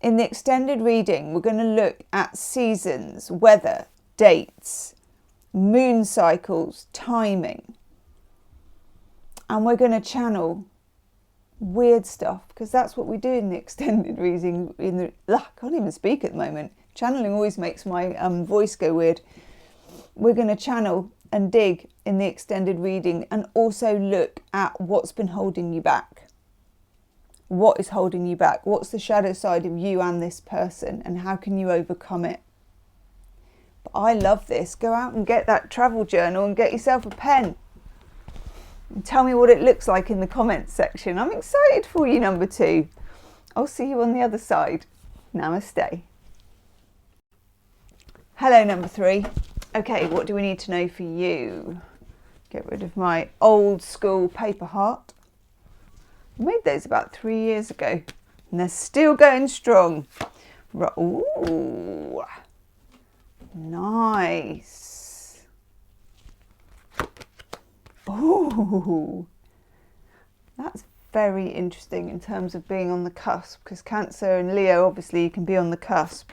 In the extended reading, we're going to look at seasons, weather, dates, moon cycles, timing. And we're going to channel weird stuff, because that's what we do in the extended reading. I can't even speak at the moment. Channeling always makes my voice go weird. We're going to channel and dig in the extended reading and also look at what's been holding you back. What is holding you back? What's the shadow side of you and this person, and how can you overcome it? But I love this. Go out and get that travel journal and get yourself a pen. And tell me what it looks like in the comments section. I'm excited for you, number 2. I'll see you on the other side. Namaste. Hello, number 3. Okay, what do we need to know for you? Get rid of my old school paper heart. I made those about 3 years ago, and they're still going strong. Ooh, nice. Ooh, that's very interesting in terms of being on the cusp, because Cancer and Leo, obviously, you can be on the cusp.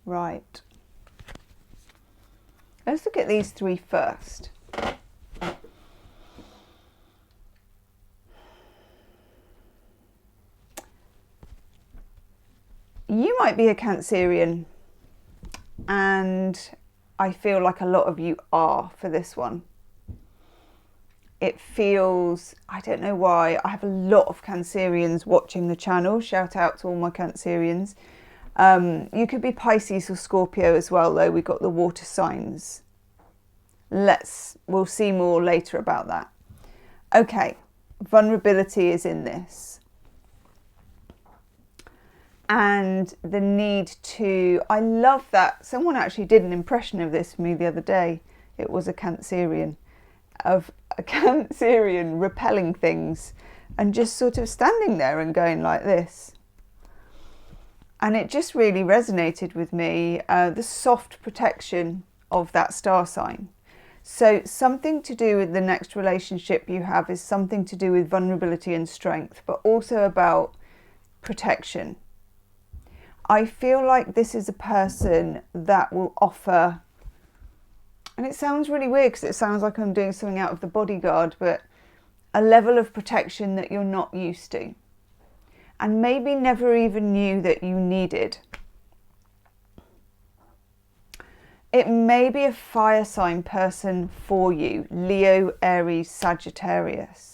Right. Let's look at these 3 first. You might be a Cancerian, and I feel like a lot of you are for this one. It feels, I don't know why, I have a lot of Cancerians watching the channel. Shout out to all my Cancerians. You could be Pisces or Scorpio as well, though. We've got the water signs. We'll see more later about that. Okay, vulnerability is in this. And the need to, I love that. Someone actually did an impression of this for me the other day. It was a Cancerian, of a Cancerian repelling things and just sort of standing there and going like this. And it just really resonated with me, the soft protection of that star sign. So something to do with the next relationship you have is something to do with vulnerability and strength, but also about protection. I feel like this is a person that will offer, and it sounds really weird because it sounds like I'm doing something out of The Bodyguard, but a level of protection that you're not used to, and maybe never even knew that you needed. It may be a fire sign person for you, Leo, Aries, Sagittarius.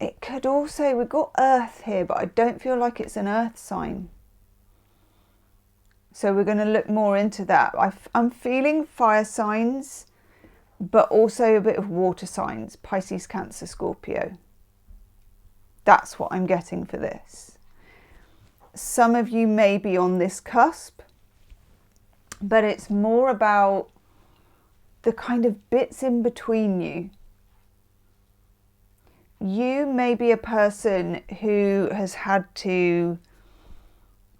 It could also, we've got Earth here, but I don't feel like it's an Earth sign. So we're going to look more into that. I'm feeling fire signs, but also a bit of water signs, Pisces, Cancer, Scorpio. That's what I'm getting for this. Some of you may be on this cusp, but it's more about the kind of bits in between you. You may be a person who has had to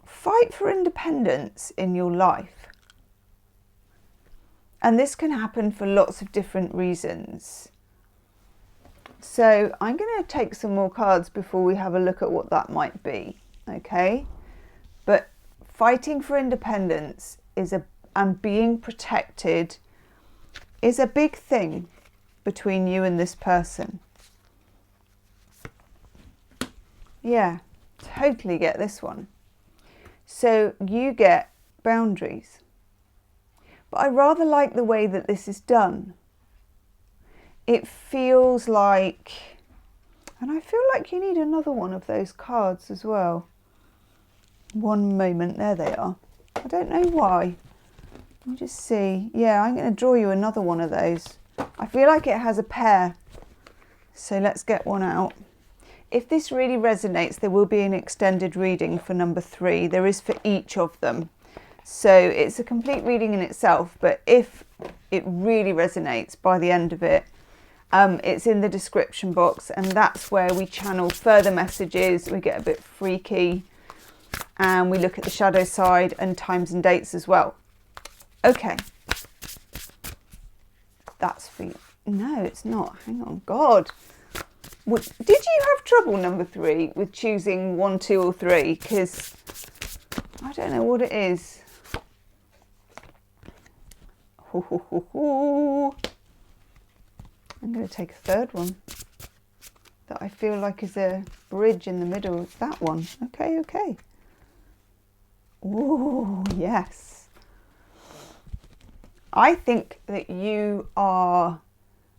fight for independence in your life. And this can happen for lots of different reasons. So I'm going to take some more cards before we have a look at what that might be. Okay? But fighting for independence and being protected is a big thing between you and this person. Yeah, totally get this one. So you get boundaries. But I rather like the way that this is done. It feels like, and I feel like you need another one of those cards as well. One moment, there they are. I don't know why. Let me just see. Yeah, I'm going to draw you another one of those. I feel like it has a pair. So let's get one out. If this really resonates, there will be an extended reading for number 3. There is for each of them. So it's a complete reading in itself, but if it really resonates by the end of it, it's in the description box, and that's where we channel further messages. We get a bit freaky and we look at the shadow side and times and dates as well. Okay. That's for you. No, it's not. Hang on. God. Did you have trouble, number 3, with choosing 1, 2 or 3? Because I don't know what it is. I'm going to take a third one that I feel like is a bridge in the middle. It's that one. Okay, okay. Oh, yes. I think that you are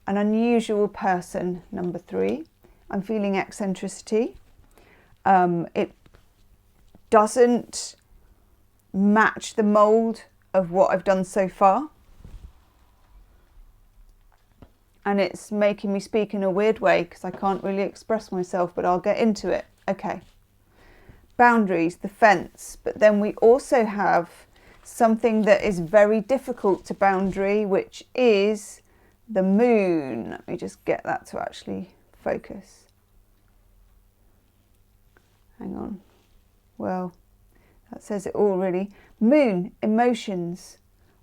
an unusual person, number 3. I'm feeling eccentricity. It doesn't match the mold of what I've done so far. And it's making me speak in a weird way because I can't really express myself, but I'll get into it. Okay. Boundaries, the fence. But then we also have something that is very difficult to boundary, which is the moon. Let me just get that to actually focus. Hang on. Well, that says it all really. Moon, emotions.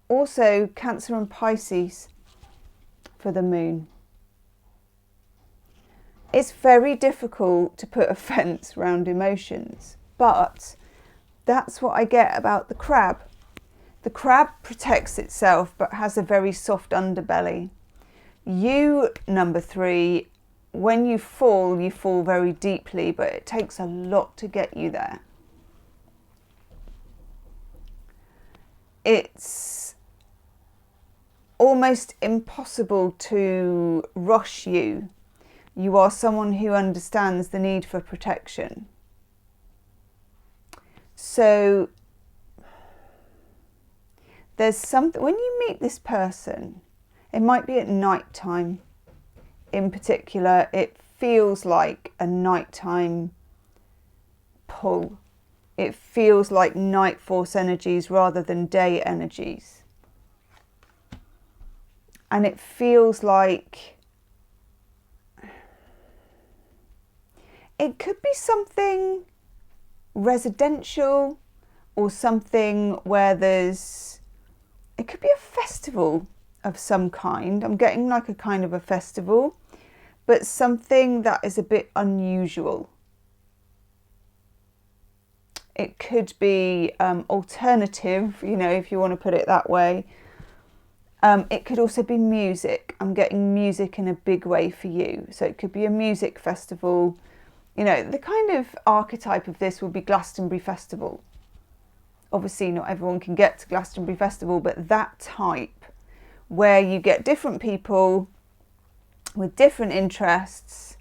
Also Cancer and Pisces for the moon. It's very difficult to put a fence around emotions, but that's what I get about the crab. The crab protects itself but has a very soft underbelly. You, number 3, when you fall very deeply, but it takes a lot to get you there. It's almost impossible to rush you. You are someone who understands the need for protection. So there's something, when you meet this person, it might be at night time in particular, it feels like a nighttime pull. It feels like night force energies rather than day energies. And it feels like it could be something residential or something where it could be a festival of some kind. I'm getting like a kind of a festival, but something that is a bit unusual. It could be alternative, if you want to put it that way. It could also be music. I'm getting music in a big way for you. So it could be a music festival. The kind of archetype of this would be Glastonbury Festival. Obviously, not everyone can get to Glastonbury Festival, but that type where you get different people with different interests,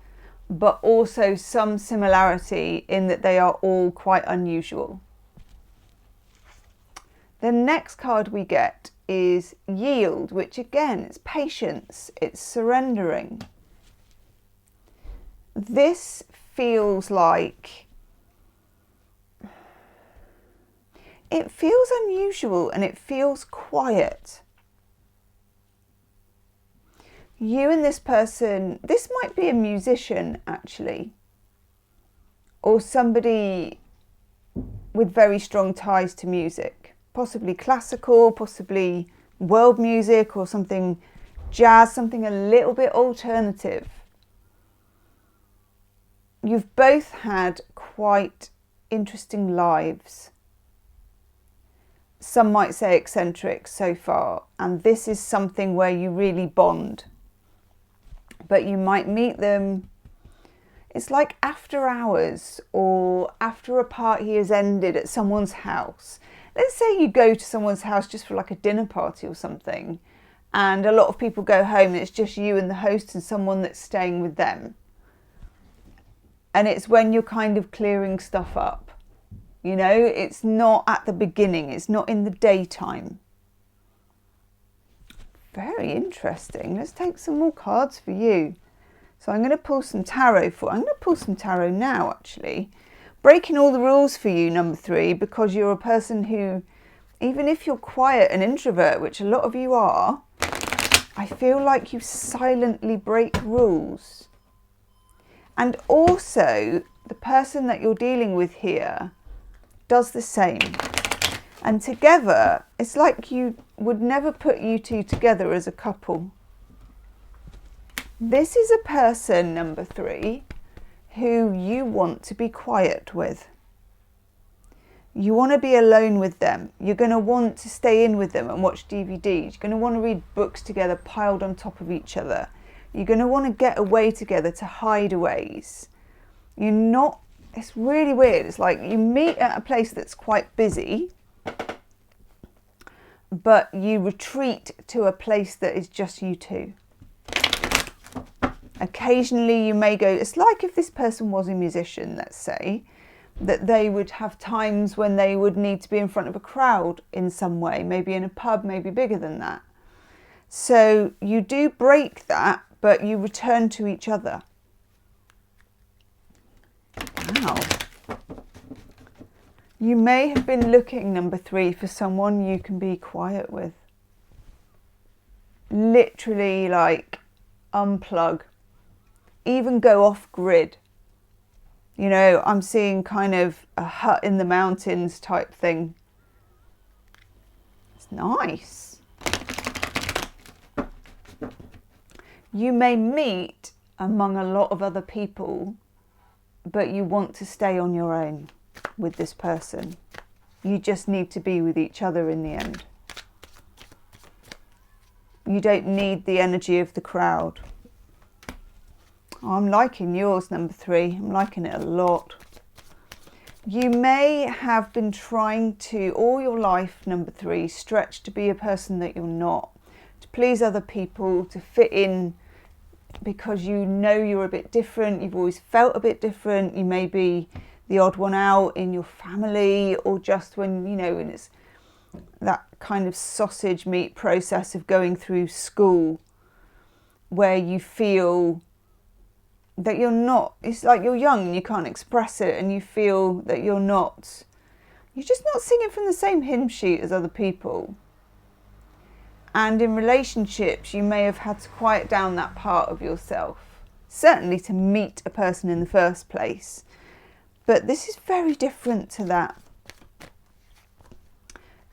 but also some similarity in that they are all quite unusual. The next card we get is yield, which again, it's patience, it's surrendering. This feels like, it feels unusual and it feels quiet. You and this person, this might be a musician actually, or somebody with very strong ties to music, possibly classical, possibly world music, or something jazz, something a little bit alternative. You've both had quite interesting lives. Some might say eccentric so far, and this is something where you really bond. But you might meet them, it's like after hours or after a party has ended at someone's house. Let's say you go to someone's house just for like a dinner party or something, and a lot of people go home and it's just you and the host and someone that's staying with them. And it's when you're kind of clearing stuff up. You know, it's not at the beginning, it's not in the daytime. Very interesting. Let's take some more cards for you. So I'm going to pull some tarot I'm going to pull some tarot now actually. Breaking all the rules for you, number 3, because you're a person who, even if you're quiet and introvert, which a lot of you are, I feel like you silently break rules. And also, the person that you're dealing with here does the same. And together, it's like you would never put you two together as a couple. This is a person, number 3, who you want to be quiet with. You want to be alone with them. You're going to want to stay in with them and watch DVDs. You're going to want to read books together piled on top of each other. You're going to want to get away together to hideaways. You're not, it's really weird. It's like you meet at a place that's quite busy, but you retreat to a place that is just you two. Occasionally you may go, it's like if this person was a musician, let's say, that they would have times when they would need to be in front of a crowd in some way, maybe in a pub, maybe bigger than that. So you do break that, but you return to each other. Wow. You may have been looking, number 3, for someone you can be quiet with. Literally, like, unplug. Even go off grid. You know, I'm seeing kind of a hut in the mountains type thing. It's nice. You may meet among a lot of other people, but you want to stay on your own with this person. You just need to be with each other in the end. You don't need the energy of the crowd. I'm liking yours, number 3. I'm liking it a lot. You may have been trying to, all your life, number 3, stretch to be a person that you're not, to please other people, to fit in, because you know you're a bit different. You've always felt a bit different. You may be the odd one out in your family, or just when, you know, when it's that kind of sausage meat process of going through school, where you feel that you're not, it's like you're young and you can't express it, and you feel that you're just not singing from the same hymn sheet as other people. And in relationships, you may have had to quiet down that part of yourself, certainly to meet a person in the first place. But this is very different to that.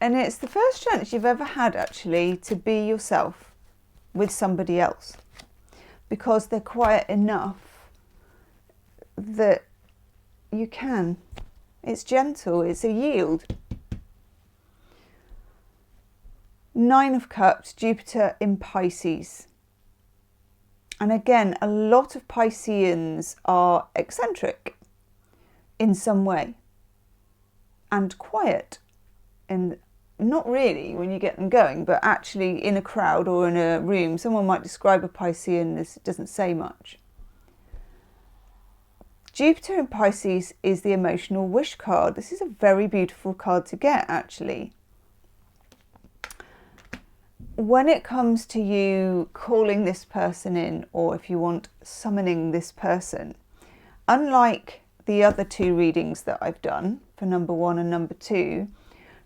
And it's the first chance you've ever had, actually, to be yourself with somebody else, because they're quiet enough that you can. It's gentle, it's a yield. 9 of Cups, Jupiter in Pisces. And again, a lot of Pisceans are eccentric in some way and quiet, and not really when you get them going, but actually in a crowd or in a room, someone might describe a Piscean as it doesn't say much. Jupiter in Pisces is the emotional wish card. This is a very beautiful card to get, actually. when it comes to you calling this person in, or if you want summoning this person, unlike the other 2 readings that I've done for number 1 and number 2,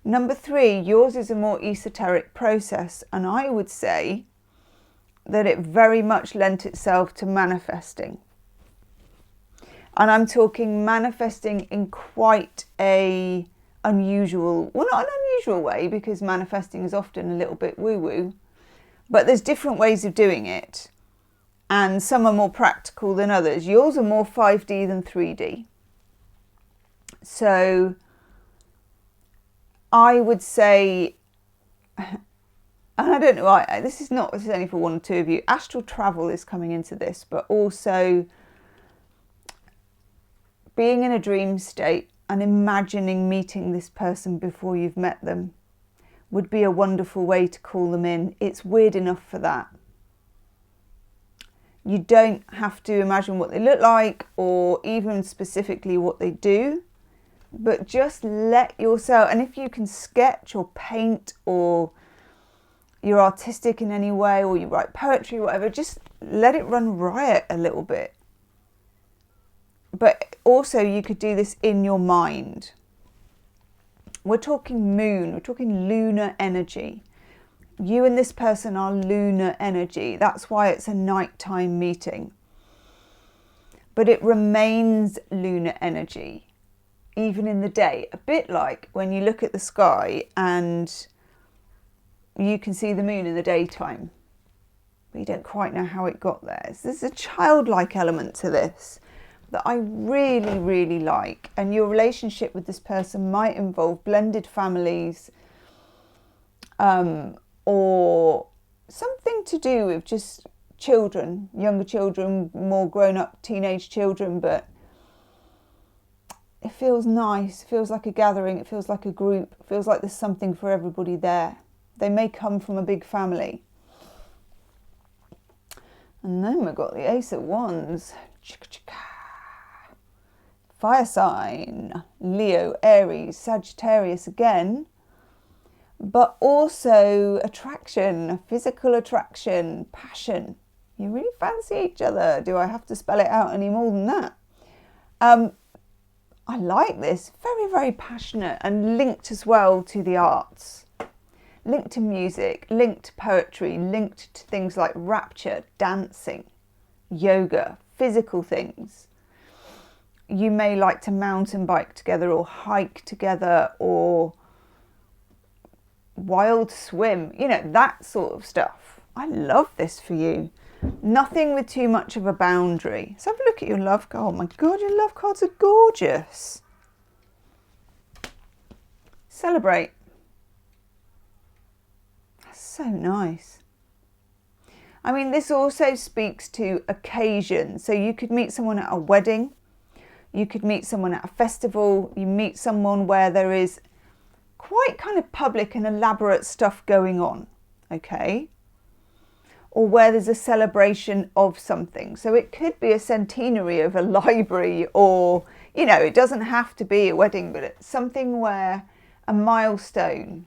number 3, yours is a more esoteric process, and I would say that it very much lent itself to manifesting. And I'm talking manifesting in quite a unusual, well, not an unusual way, because manifesting is often a little bit woo-woo, but there's different ways of doing it, and some are more practical than others. Yours are more 5D than 3D. So I would say, and I don't know, this is only for 1 or 2 of you, astral travel is coming into this, but also being in a dream state and imagining meeting this person before you've met them would be a wonderful way to call them in. It's weird enough for that. You don't have to imagine what they look like or even specifically what they do, but just let yourself, and if you can sketch or paint, or you're artistic in any way, or you write poetry, whatever, just let it run riot a little bit. But also you could do this in your mind. We're talking moon, we're talking lunar energy. You and this person are lunar energy. That's why it's a nighttime meeting. But it remains lunar energy, even in the day. A bit like when you look at the sky and you can see the moon in the daytime, but you don't quite know how it got there. So there's a childlike element to this that I really, really like. And your relationship with this person might involve blended families, or something to do with just children, younger children, more grown-up teenage children, but it feels nice, it feels like a gathering, it feels like a group, it feels like there's something for everybody there. They may come from a big family. And then we've got the Ace of Wands. Fire sign, Leo, Aries, Sagittarius again, but also attraction, physical attraction, passion. You really fancy each other. Do I have to spell it out any more than that? I like this. Very, very passionate and linked as well to the arts. Linked to music, linked to poetry, linked to things like rapture, dancing, yoga, physical things. You may like to mountain bike together or hike together or wild swim, you know, that sort of stuff. I love this for you. Nothing with too much of a boundary. Let's have a look at your love card. Oh my God, your love cards are gorgeous. Celebrate. That's so nice. I mean, this also speaks to occasion. So you could meet someone at a wedding. You could meet someone at a festival. You meet someone where there is quite kind of public and elaborate stuff going on, okay? Or where there's a celebration of something. So it could be a centenary of a library, or, you know, it doesn't have to be a wedding, but it's something where a milestone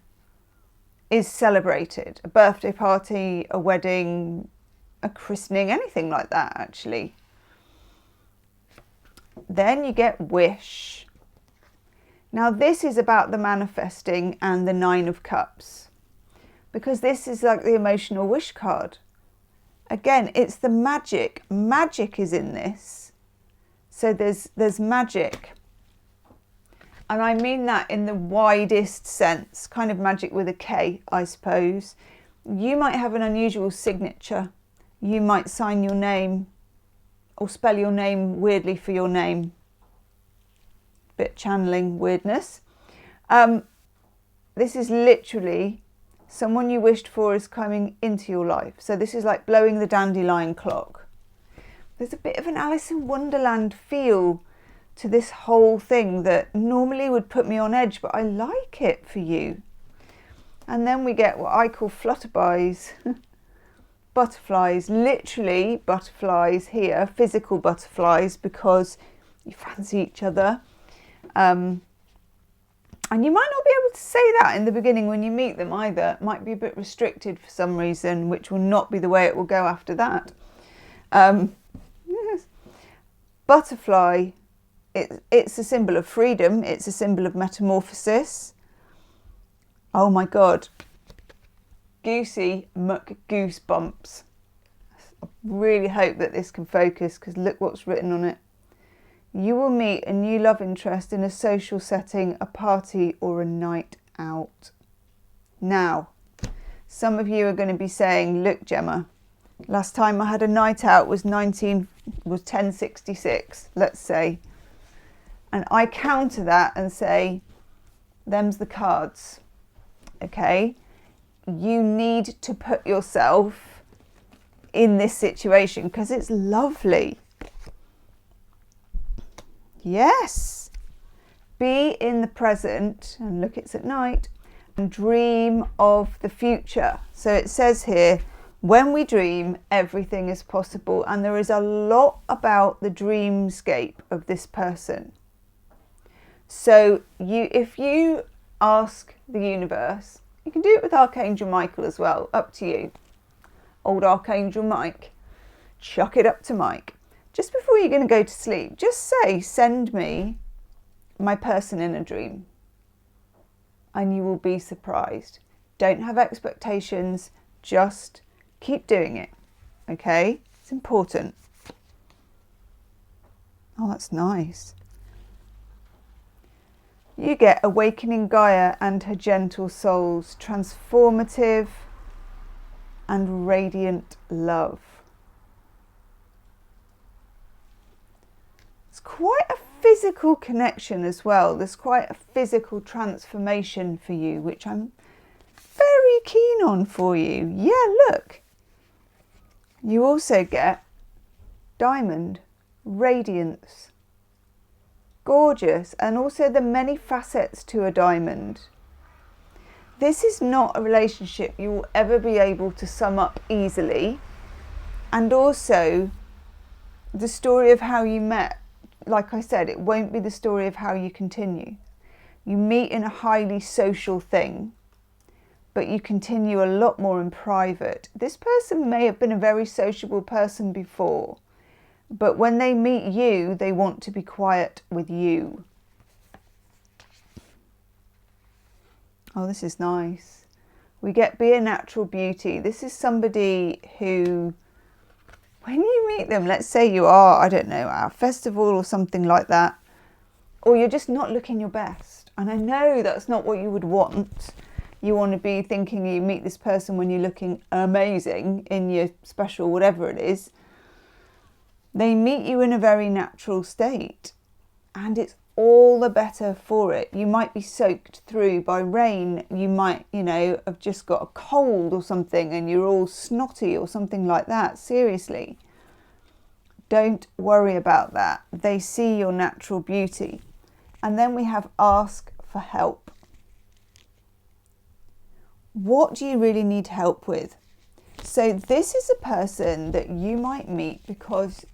is celebrated. A birthday party, a wedding, a christening, anything like that, actually. Then you get wish. Now this is about the manifesting and the 9 of Cups, because this is like the emotional wish card. Again, it's the magic. Magic is in this. So there's magic. And I mean that in the widest sense, kind of magic with a K, I suppose. You might have an unusual signature. You might sign your name or spell your name weirdly for your name. Bit channeling weirdness. This is literally someone you wished for is coming into your life. So this is like blowing the dandelion clock. There's a bit of an Alice in Wonderland feel to this whole thing that normally would put me on edge, but I like it for you. And then we get what I call flutterbys. Butterflies, literally butterflies here, physical butterflies, because you fancy each other. And you might not be able to say that in the beginning when you meet them either. It might be a bit restricted for some reason, which will not be the way it will go after that. Yes. Butterfly, it's a symbol of freedom. It's a symbol of metamorphosis. Oh my God. Goosey goosebumps. I really hope that this can focus, because look what's written on it. You will meet a new love interest in a social setting, a party or a night out. Now, some of you are going to be saying, look, Gemma, last time I had a night out was 1066, let's say. And I counter that and say, them's the cards. Okay? You need to put yourself in this situation because it's lovely. Yes. Be in the present, and look, it's at night, and dream of the future. So it says here, when we dream, everything is possible. And there is a lot about the dreamscape of this person. So if you ask the universe, you can do it with Archangel Michael as well, up to you. Old Archangel Mike, chuck it up to Mike. Just before you're going to go to sleep, just say, send me my person in a dream. And you will be surprised. Don't have expectations, just keep doing it. Okay? It's important. Oh, that's nice. You get awakening Gaia and her gentle souls, transformative and radiant love. It's quite a physical connection as well. There's quite a physical transformation for you, which I'm very keen on for you. Yeah, look. You also get diamond, radiance, gorgeous, and also the many facets to a diamond. This is not a relationship you will ever be able to sum up easily. And also the story of how you met. Like I said, it won't be the story of how you continue. You meet in a highly social thing, but you continue a lot more in private. This person may have been a very sociable person before, but when they meet you, they want to be quiet with you. Oh, this is nice. We get be a natural beauty. This is somebody who, when you meet them, let's say you are, I don't know, at a festival or something like that, or you're just not looking your best. And I know that's not what you would want. You want to be thinking you meet this person when you're looking amazing in your special whatever it is. They meet you in a very natural state, and it's all the better for it. You might be soaked through by rain. You might, have just got a cold or something and you're all snotty or something like that. Seriously, don't worry about that. They see your natural beauty. And then we have ask for help. What do you really need help with? So this is a person that you might meet because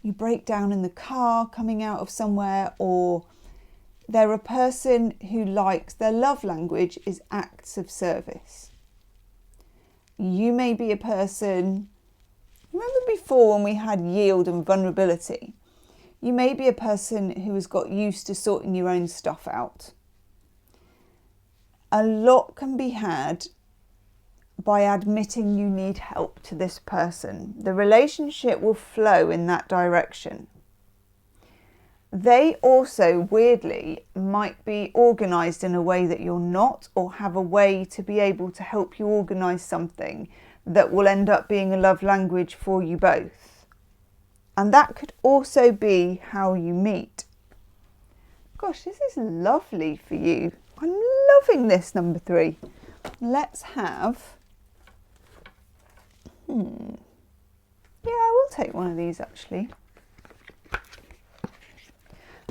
you break down in the car coming out of somewhere, or they're a person who likes, their love language is acts of service. You may be a person, remember before when we had yield and vulnerability, you may be a person who has got used to sorting your own stuff out. A lot can be had by admitting you need help to this person. The relationship will flow in that direction. They also, weirdly, might be organised in a way that you're not, or have a way to be able to help you organise something that will end up being a love language for you both. And that could also be how you meet. Gosh, this is lovely for you. I'm loving this, number 3. Let's have... Yeah, I will take one of these actually.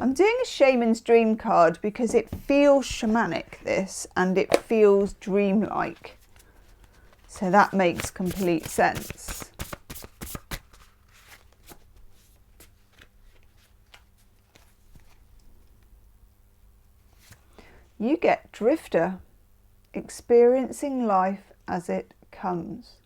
I'm doing a shaman's dream card because it feels shamanic, this, and it feels dreamlike. So that makes complete sense. You get drifter, experiencing life as it comes.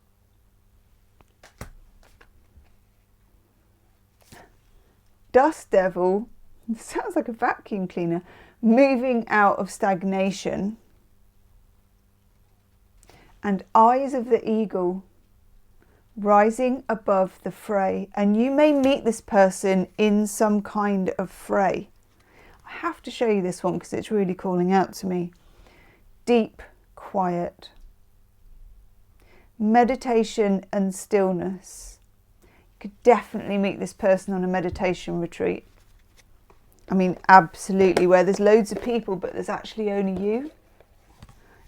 Dust devil, sounds like a vacuum cleaner, moving out of stagnation. And eyes of the eagle, rising above the fray. And you may meet this person in some kind of fray. I have to show you this one because it's really calling out to me. Deep quiet. Meditation and stillness. You could definitely meet this person on a meditation retreat. I mean, absolutely, where there's loads of people, but there's actually only you.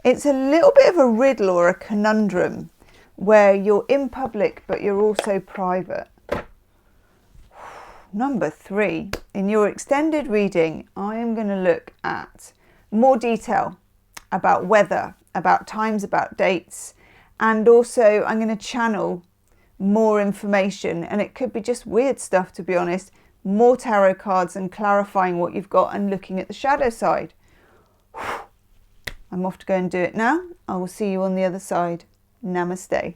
It's a little bit of a riddle or a conundrum where you're in public, but you're also private. Number 3, in your extended reading, I am going to look at more detail about weather, about times, about dates, and also I'm going to channel more information, and it could be just weird stuff, to be honest, more tarot cards and clarifying what you've got and looking at the shadow side. I'm off to go and do it now. I will see you on the other side. Namaste.